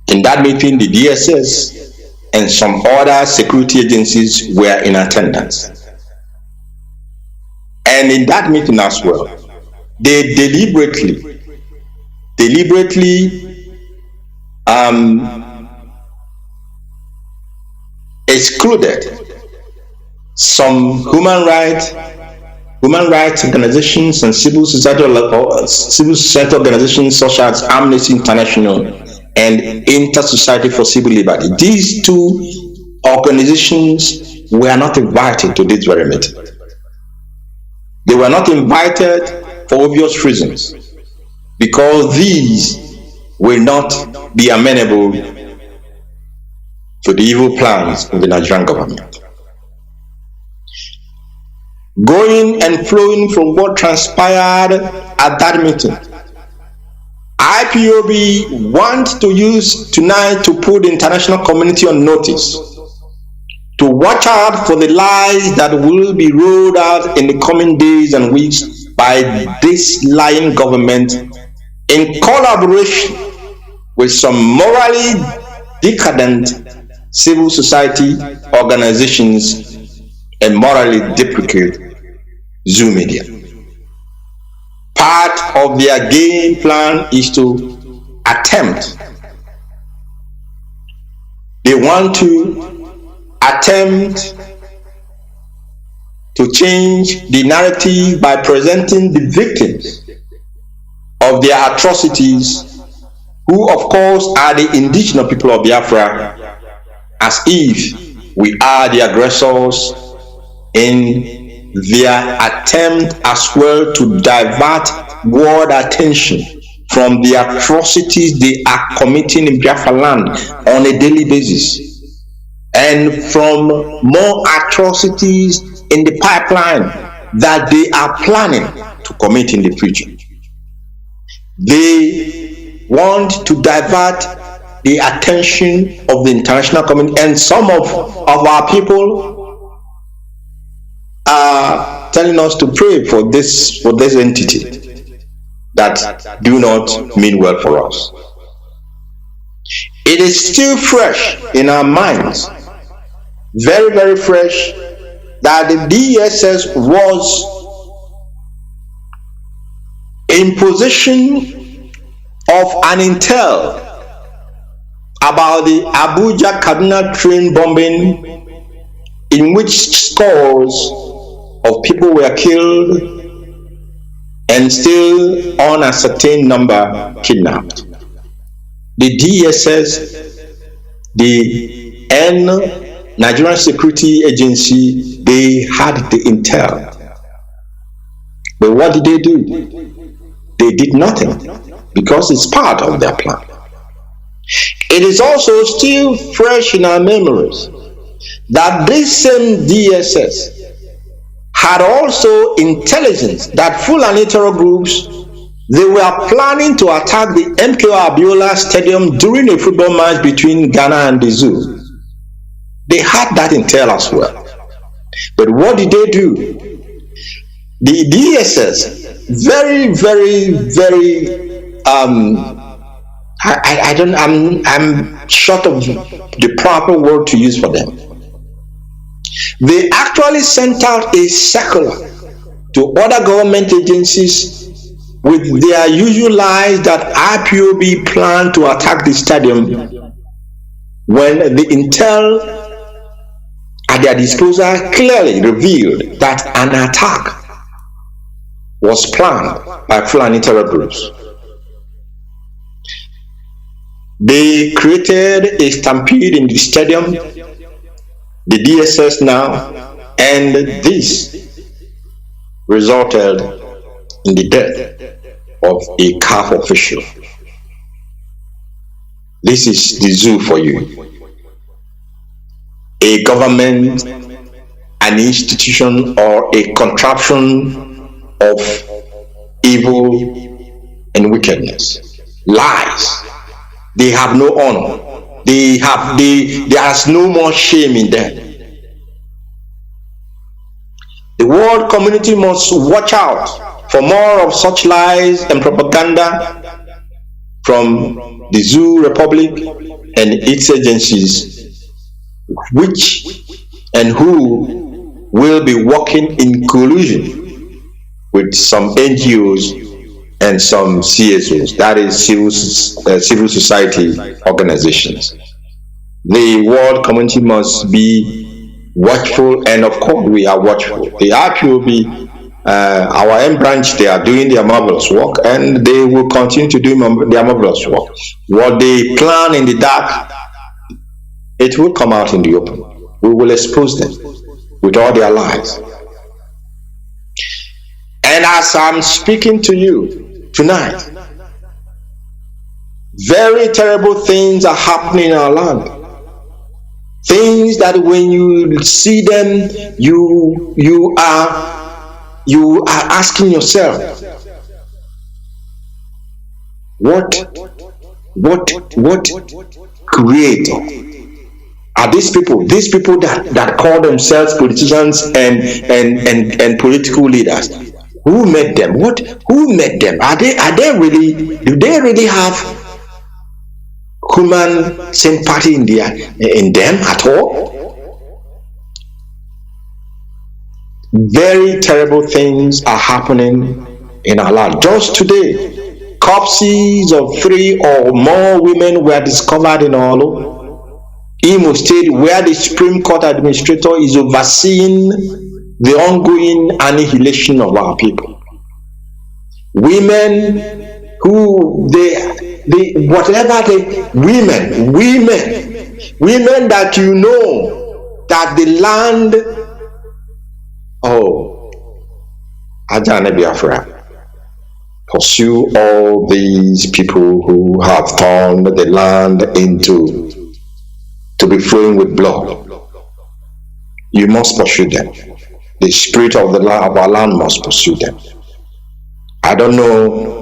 in that meeting the DSS and some other security agencies were in attendance. And in that meeting as well, they deliberately excluded some human rights organizations and civil society organizations such as Amnesty International and Inter-Society for Civil Liberty. These two organizations were not invited to this very meeting. They were not invited for obvious reasons, because these will not be amenable to the evil plans of the Nigerian government. Going and flowing from what transpired at that meeting, IPOB want to use tonight to put the international community on notice to watch out for the lies that will be rolled out in the coming days and weeks by this lying government in collaboration with some morally decadent civil society organizations and morally deprecate Zoo media. Part of their game plan is to attempt. They want to attempt to change the narrative by presenting the victims of their atrocities, who of course are the indigenous people of Biafra, as if we are the aggressors, in their attempt as well to divert world attention from the atrocities they are committing in Biafra land on a daily basis, and from more atrocities in the pipeline that they are planning to commit in the future. They want to divert the attention of the international community, and some of our people are telling us to pray for this entity that do not mean well for us. It is still fresh in our minds, very, very fresh, that the DSS was in possession of an intel about the Abuja Kaduna train bombing, in which scores of people were killed and still on a certain number kidnapped. The DSS, the Nigerian Security Agency, they had the intel. But what did they do? They did nothing, because it's part of their plan. It is also still fresh in our memories that this same DSS had also intelligence that Fulani terror groups, they were planning to attack the MKO Abiola Stadium during a football match between Ghana and the Zoo. They had that intel as well. But what did they do? The DSS, very, very, very, I'm short of the proper word to use for them. They actually sent out a circular to other government agencies with their usual lies that IPOB planned to attack the stadium, when the intel at their disposal clearly revealed that an attack was planned by Fulani terror groups. They created a stampede in the stadium, the DSS now, and this resulted in the death of a CAF official. This is the Zoo for you. A government, an institution, or a contraption of evil and wickedness. Lies. They have no honor. There's no more shame in them. The world community must watch out for more of such lies and propaganda from the Zoo Republic and its agencies, which and who will be working in collusion with some NGOs and some CSOs, that is civil society organizations. The world community must be watchful, and of course we are watchful. The IPOB, our M branch, they are doing their marvelous work, and they will continue to do their marvelous work. What they plan in the dark, it will come out in the open. We will expose them with all their lies. And as I'm speaking to you tonight, very terrible things are happening in our land. Things that when you see them, you are asking yourself, What creator are these people? These people that call themselves politicians and political leaders. Who made them? Who made them? Are they really? Do they really have human sympathy in them at all? Very terrible things are happening in our land. Just today, corpses of 3 or more women were discovered in Olo, Imo State, where the Supreme Court administrator is overseeing the ongoing annihilation of our people. Women who women that you know that the land, Ajane Biafra, pursue all these people who have turned the land to be flowing with blood. You must pursue them. The spirit of our land must pursue them. I don't know.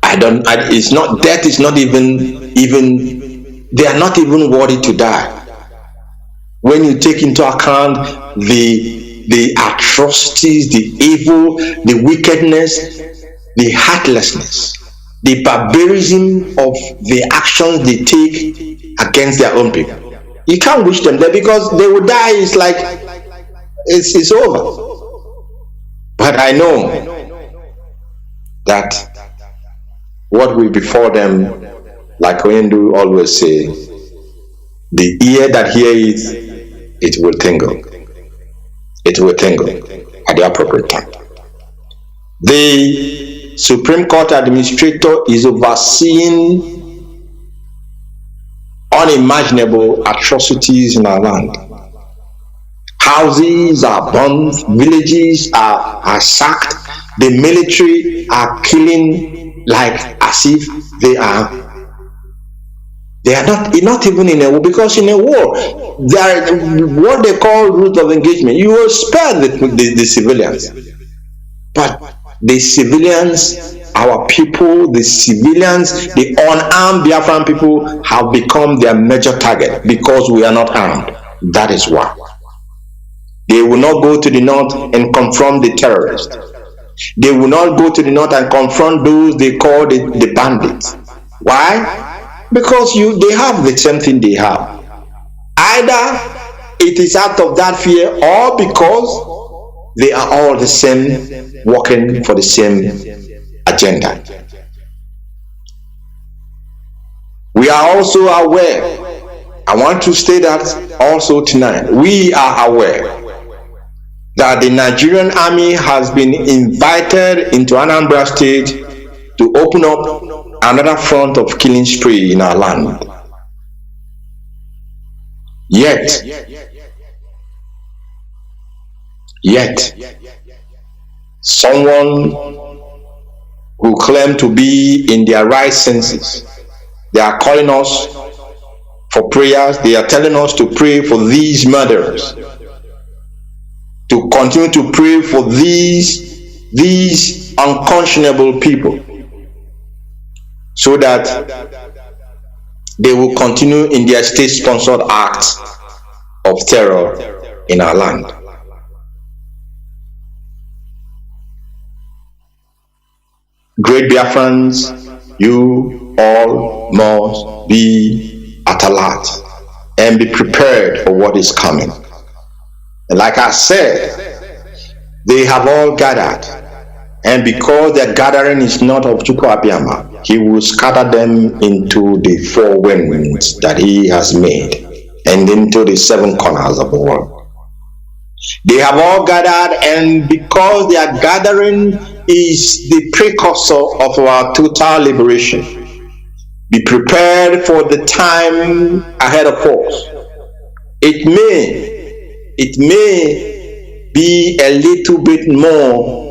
It's not. Death is not even. They are not even worthy to die. When you take into account the atrocities, the evil, the wickedness, the heartlessness, the barbarism of the actions they take against their own people. You can't wish them there because they will die. It's like it's over. But I know that what will befall them, like Oyendu always say, the ear that hears it will tingle. It will tingle at the appropriate time. The Supreme Court administrator is overseeing unimaginable atrocities in our land. Houses are burned, villages are sacked, the military are killing like as if they are not even in a war, because in a war there are what they call rules of engagement. You will spare the civilians, but the civilians, our people, the civilians, the unarmed Biafran people have become their major target because we are not armed. That is why they will not go to the north and confront the terrorists. They will not go to the north and confront those they call the bandits. Why? Because they have the same thing they have. Either it is out of that fear, or because they are all the same, working for the same agenda. We are also aware, I want to state that also tonight, we are aware that the Nigerian army has been invited into Anambra State to open up another front of killing spree in our land. Yet, someone who claim to be in their right senses, they are calling us for prayers. They are telling us to pray for these murderers, to continue to pray for these unconscionable people, so that they will continue in their state-sponsored acts of terror in our land. Great Biafrans, you all must be at alert and be prepared for what is coming. And like I said, they have all gathered, and because their gathering is not of Chukwu Abiyama, he will scatter them into the 4 winds that he has made and into the 7 corners of the world. They have all gathered, and because their gathering is the precursor of our total liberation, be prepared for the time ahead of us. It may be a little bit more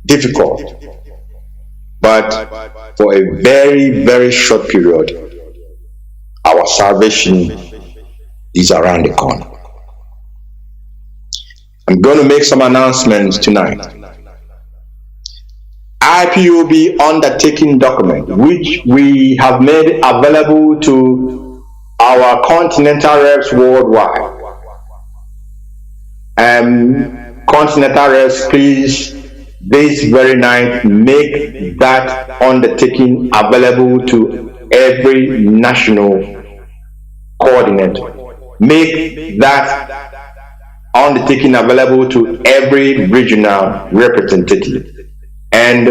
difficult, but for a very, very short period, our salvation is around the corner. I'm going to make some announcements tonight. IPOB undertaking document, which we have made available to our continental reps worldwide. Continental reps, please, this very night, make that undertaking available to every national coordinator. Make that undertaking available to every regional representative. And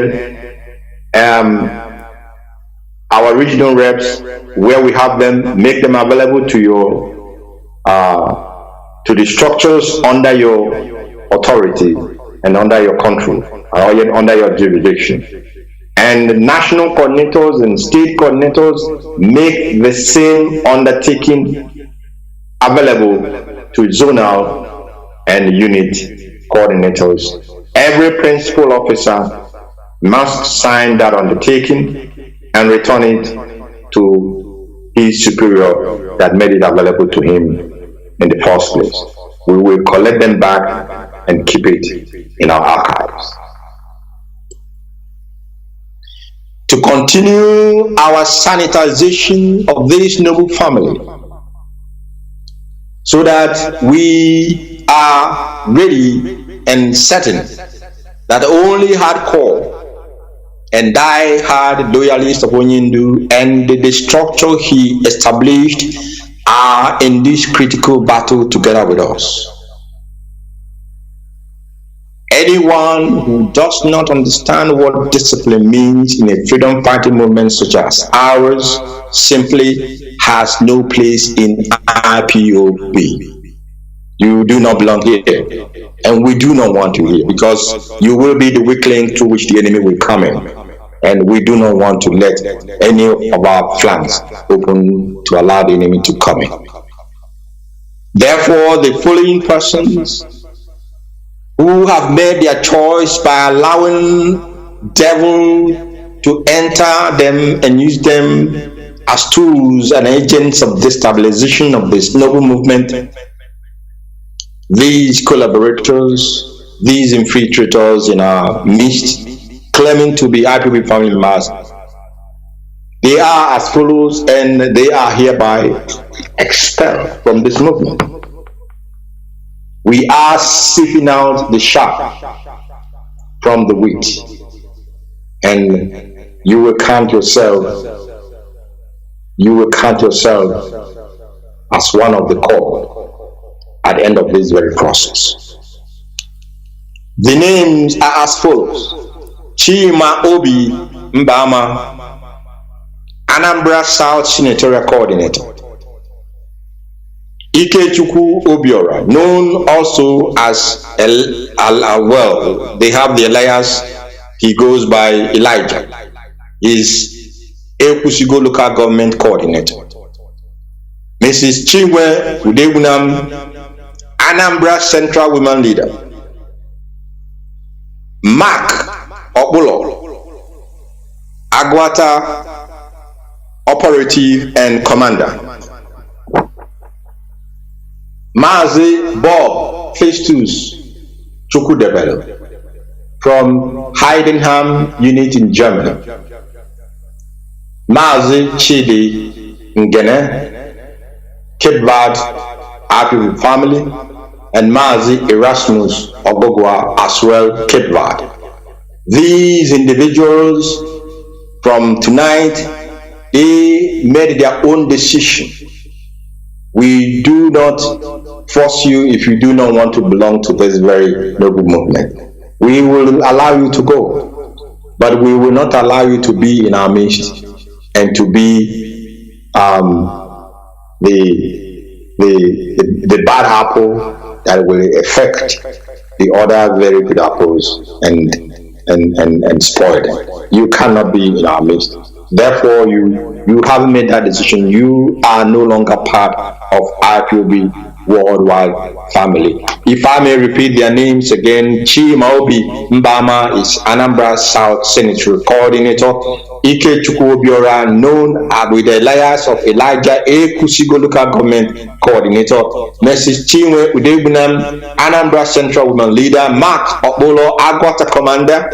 our regional reps, where we have them, make them available to your to the structures under your authority and under your control, or under your jurisdiction. And national coordinators and state coordinators make the same undertaking available to zonal and unit coordinators. Every principal officer must sign that undertaking and return it to his superior that made it available to him in the first place. We will collect them back and keep it in our archives. To continue our sanitization of this noble family, so that we are ready and certain that only hardcore and die-hard loyalists of Onyindu and the structure he established are in this critical battle together with us. Anyone who does not understand what discipline means in a freedom fighting movement such as ours simply has no place in IPOB. You do not belong here, and we do not want you here, because you will be the weak link through which the enemy will come in, and we do not want to let any of our flanks open to allow the enemy to come in. Therefore, the following persons who have made their choice by allowing devil to enter them and use them as tools and agents of destabilization of this noble movement, these collaborators, these infiltrators in our midst, claiming to be IPOB family members, they are as follows, and they are hereby expelled from this movement. We are sifting out the chaff from the wheat, and you will count yourself as one of the called at the end of this very process. The names are as follows: Chima Obi Mbama, Anambra South Senatorial Coordinator; Ikechukwu Obiora, known also as well, they have the alias, he goes by Elijah, is Ekusigo Local Government Coordinator. Mrs. Chinwe Udebunam, Anambra Central Women Leader. Mark Obulo, Agwata Operative and Commander. Mazi Bob Festus Chukudebel from Heidenheim unit in Germany. Mazi Chidi Ngene, Cape Verde IPOB family, and Mazi Erasmus Ogogwa as well, Cape Verde. These individuals from tonight, they made their own decision. We do not force you if you do not want to belong to this very noble movement. We will allow you to go, but we will not allow you to be in our midst and to be the bad apple that will affect the other very good apples and spoil them. You cannot be in our midst. Therefore, you haven't made that decision. You are no longer part of IPOB worldwide family. If I may repeat their names again: Chima Obi Mbama is Anambra South Senatorial Coordinator; Ikechukwu Obiora, known with the alias of Elijah, Ekusigo Local Government Coordinator; Mrs. Chinwe Udebunam, Anambra Central Women Leader; Mark Okbolo, Agwata Commander;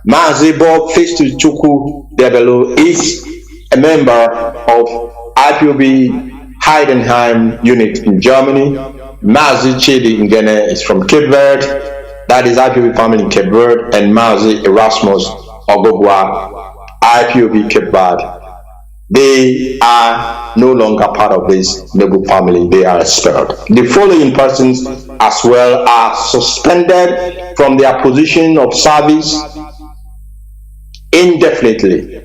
Mazi Bob Festus Chukwu Debelo is a member of IPOB Heidenheim unit in Germany. Mazi Chidi Ngene is from Cape Verde, that is IPOB family in Cape Verde, and Mazi Erasmus Ogogwa, IPOB Cape Verde. They are no longer part of this noble family, they are expelled. The following persons as well are suspended from their position of service indefinitely.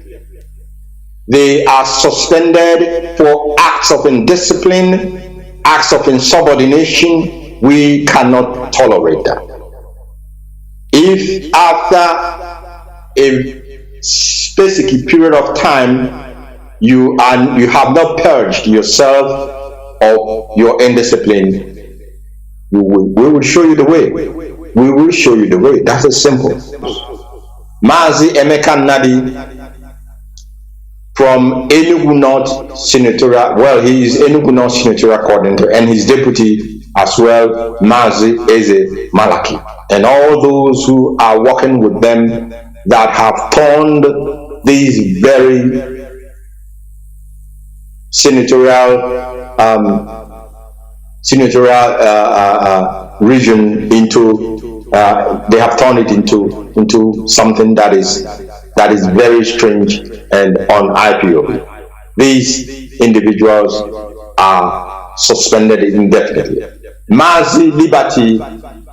They are suspended for acts of indiscipline, acts of insubordination. We cannot tolerate that. If after a specific period of time you have not purged yourself of your indiscipline, we will show you the way. We will show you the way. That is simple. Mazi Emeka Nnamdi from Enugu North Senatorial, well, he is Enugu North Senatorial Coordinator, and his deputy as well, Mazi Eze Malaki, and all those who are working with them that have turned these very senatorial region into they have turned it into something that is very strange and on IPOB. These individuals are suspended indefinitely. Mazi Liberty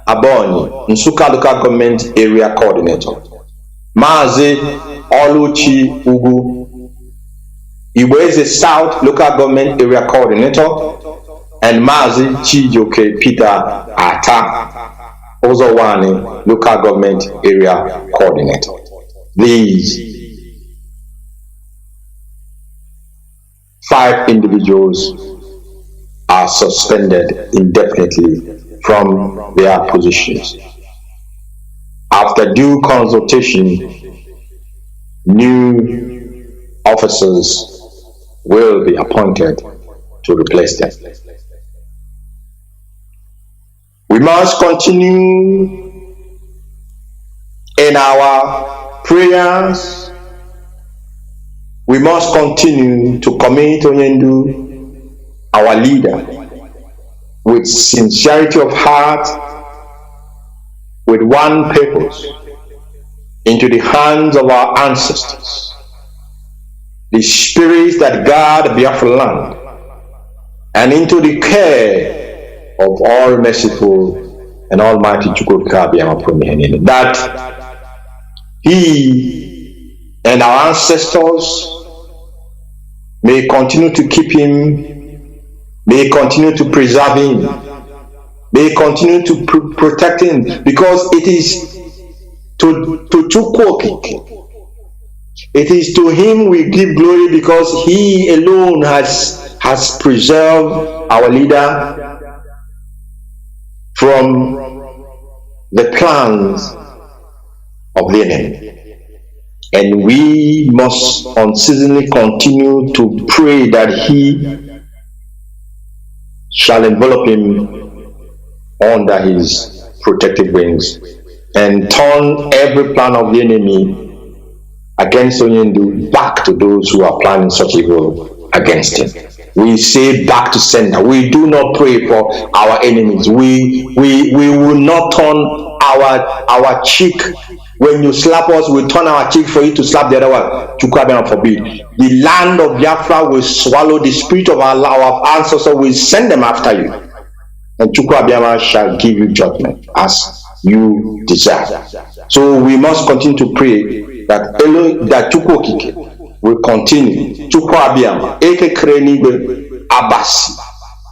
Aboni, Nsukka Local Government Area Coordinator. Mazi Oluchi Ugu, Iweze South Local Government Area Coordinator, and Mazi Chijoke Peter Ata, Ozowani Local Government Area Coordinator. These 5 individuals are suspended indefinitely from their positions. After due consultation, new officers will be appointed to replace them. We must continue in our prayers. We must continue to commit Onyendu, our leader, with sincerity of heart, with one purpose, into the hands of our ancestors, the spirits that guard Biafra land, and into the care of all merciful and almighty Chukwu, that he and our ancestors may continue to keep him, may continue to preserve him, may continue to protect him, because it is to Chukwu, it is to him we give glory, because he alone has preserved our leader from the plans of the enemy. And we must unceasingly continue to pray that he shall envelop him under his protective wings and turn every plan of the enemy against Onyendu back to those who are planning such evil against him. We say back to sender. We do not pray for our enemies. We will not turn our cheek. When you slap us, we turn our cheek for you to slap the other one. Chukwu forbid. The land of Biafra will swallow the spirit of our ancestors. Will send them after you, and Chukwu shall give you judgment as you deserve. So we must continue to pray that Chukwu will continue. Chukwu Abiyama, Eke Kreni Abasi,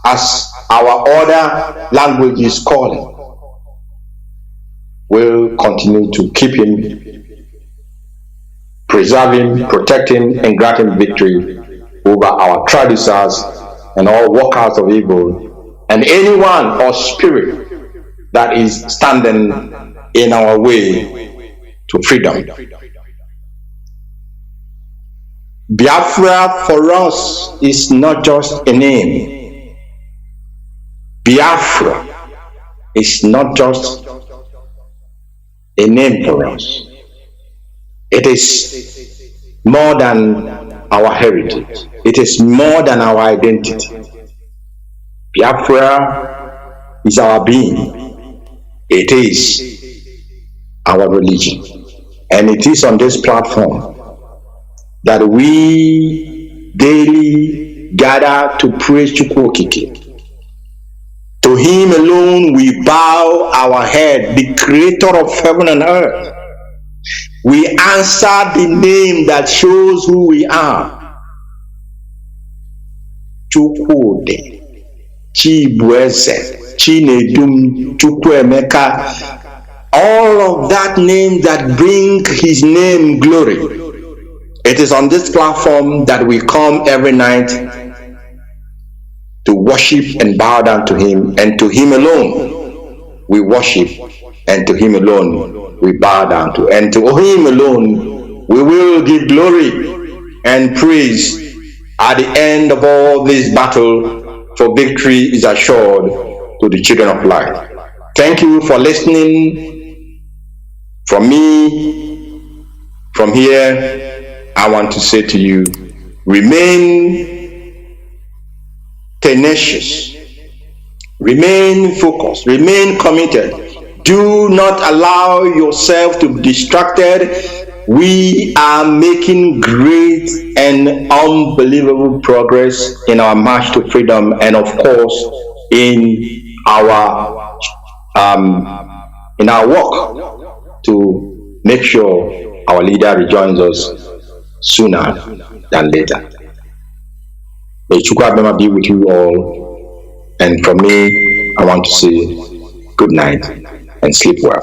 as our other language is calling, will continue to keep him, preserve him, protect him, and grant him victory over our traducers and all workers of evil, and anyone or spirit that is standing in our way to freedom. Biafra for us is not just a name. Biafra is not just a name for us. It is more than our heritage. It is more than our identity. Biafra is our being. It is our religion. And it is on this platform that we daily gather to praise Chukwu Okike. To him alone we bow our head, the creator of heaven and earth. We answer the name that shows who we are. Chukwude, Chibueze, Chinedum, Chukwuemeka, all of that name that bring his name glory. It is on this platform that we come every night to worship and bow down to him, and to him alone we worship, and to him alone we bow down to, and to him alone we will give glory and praise at the end of all this battle, for victory is assured to the children of light. Thank you for listening. From me, from here, I want to say to you, remain tenacious, remain focused, remain committed. Do not allow yourself to be distracted. We are making great and unbelievable progress in our march to freedom, and of course in our work to make sure our leader rejoins us sooner than later. May Chukwu Abema be with you all, and from me, I want to say good night and sleep well.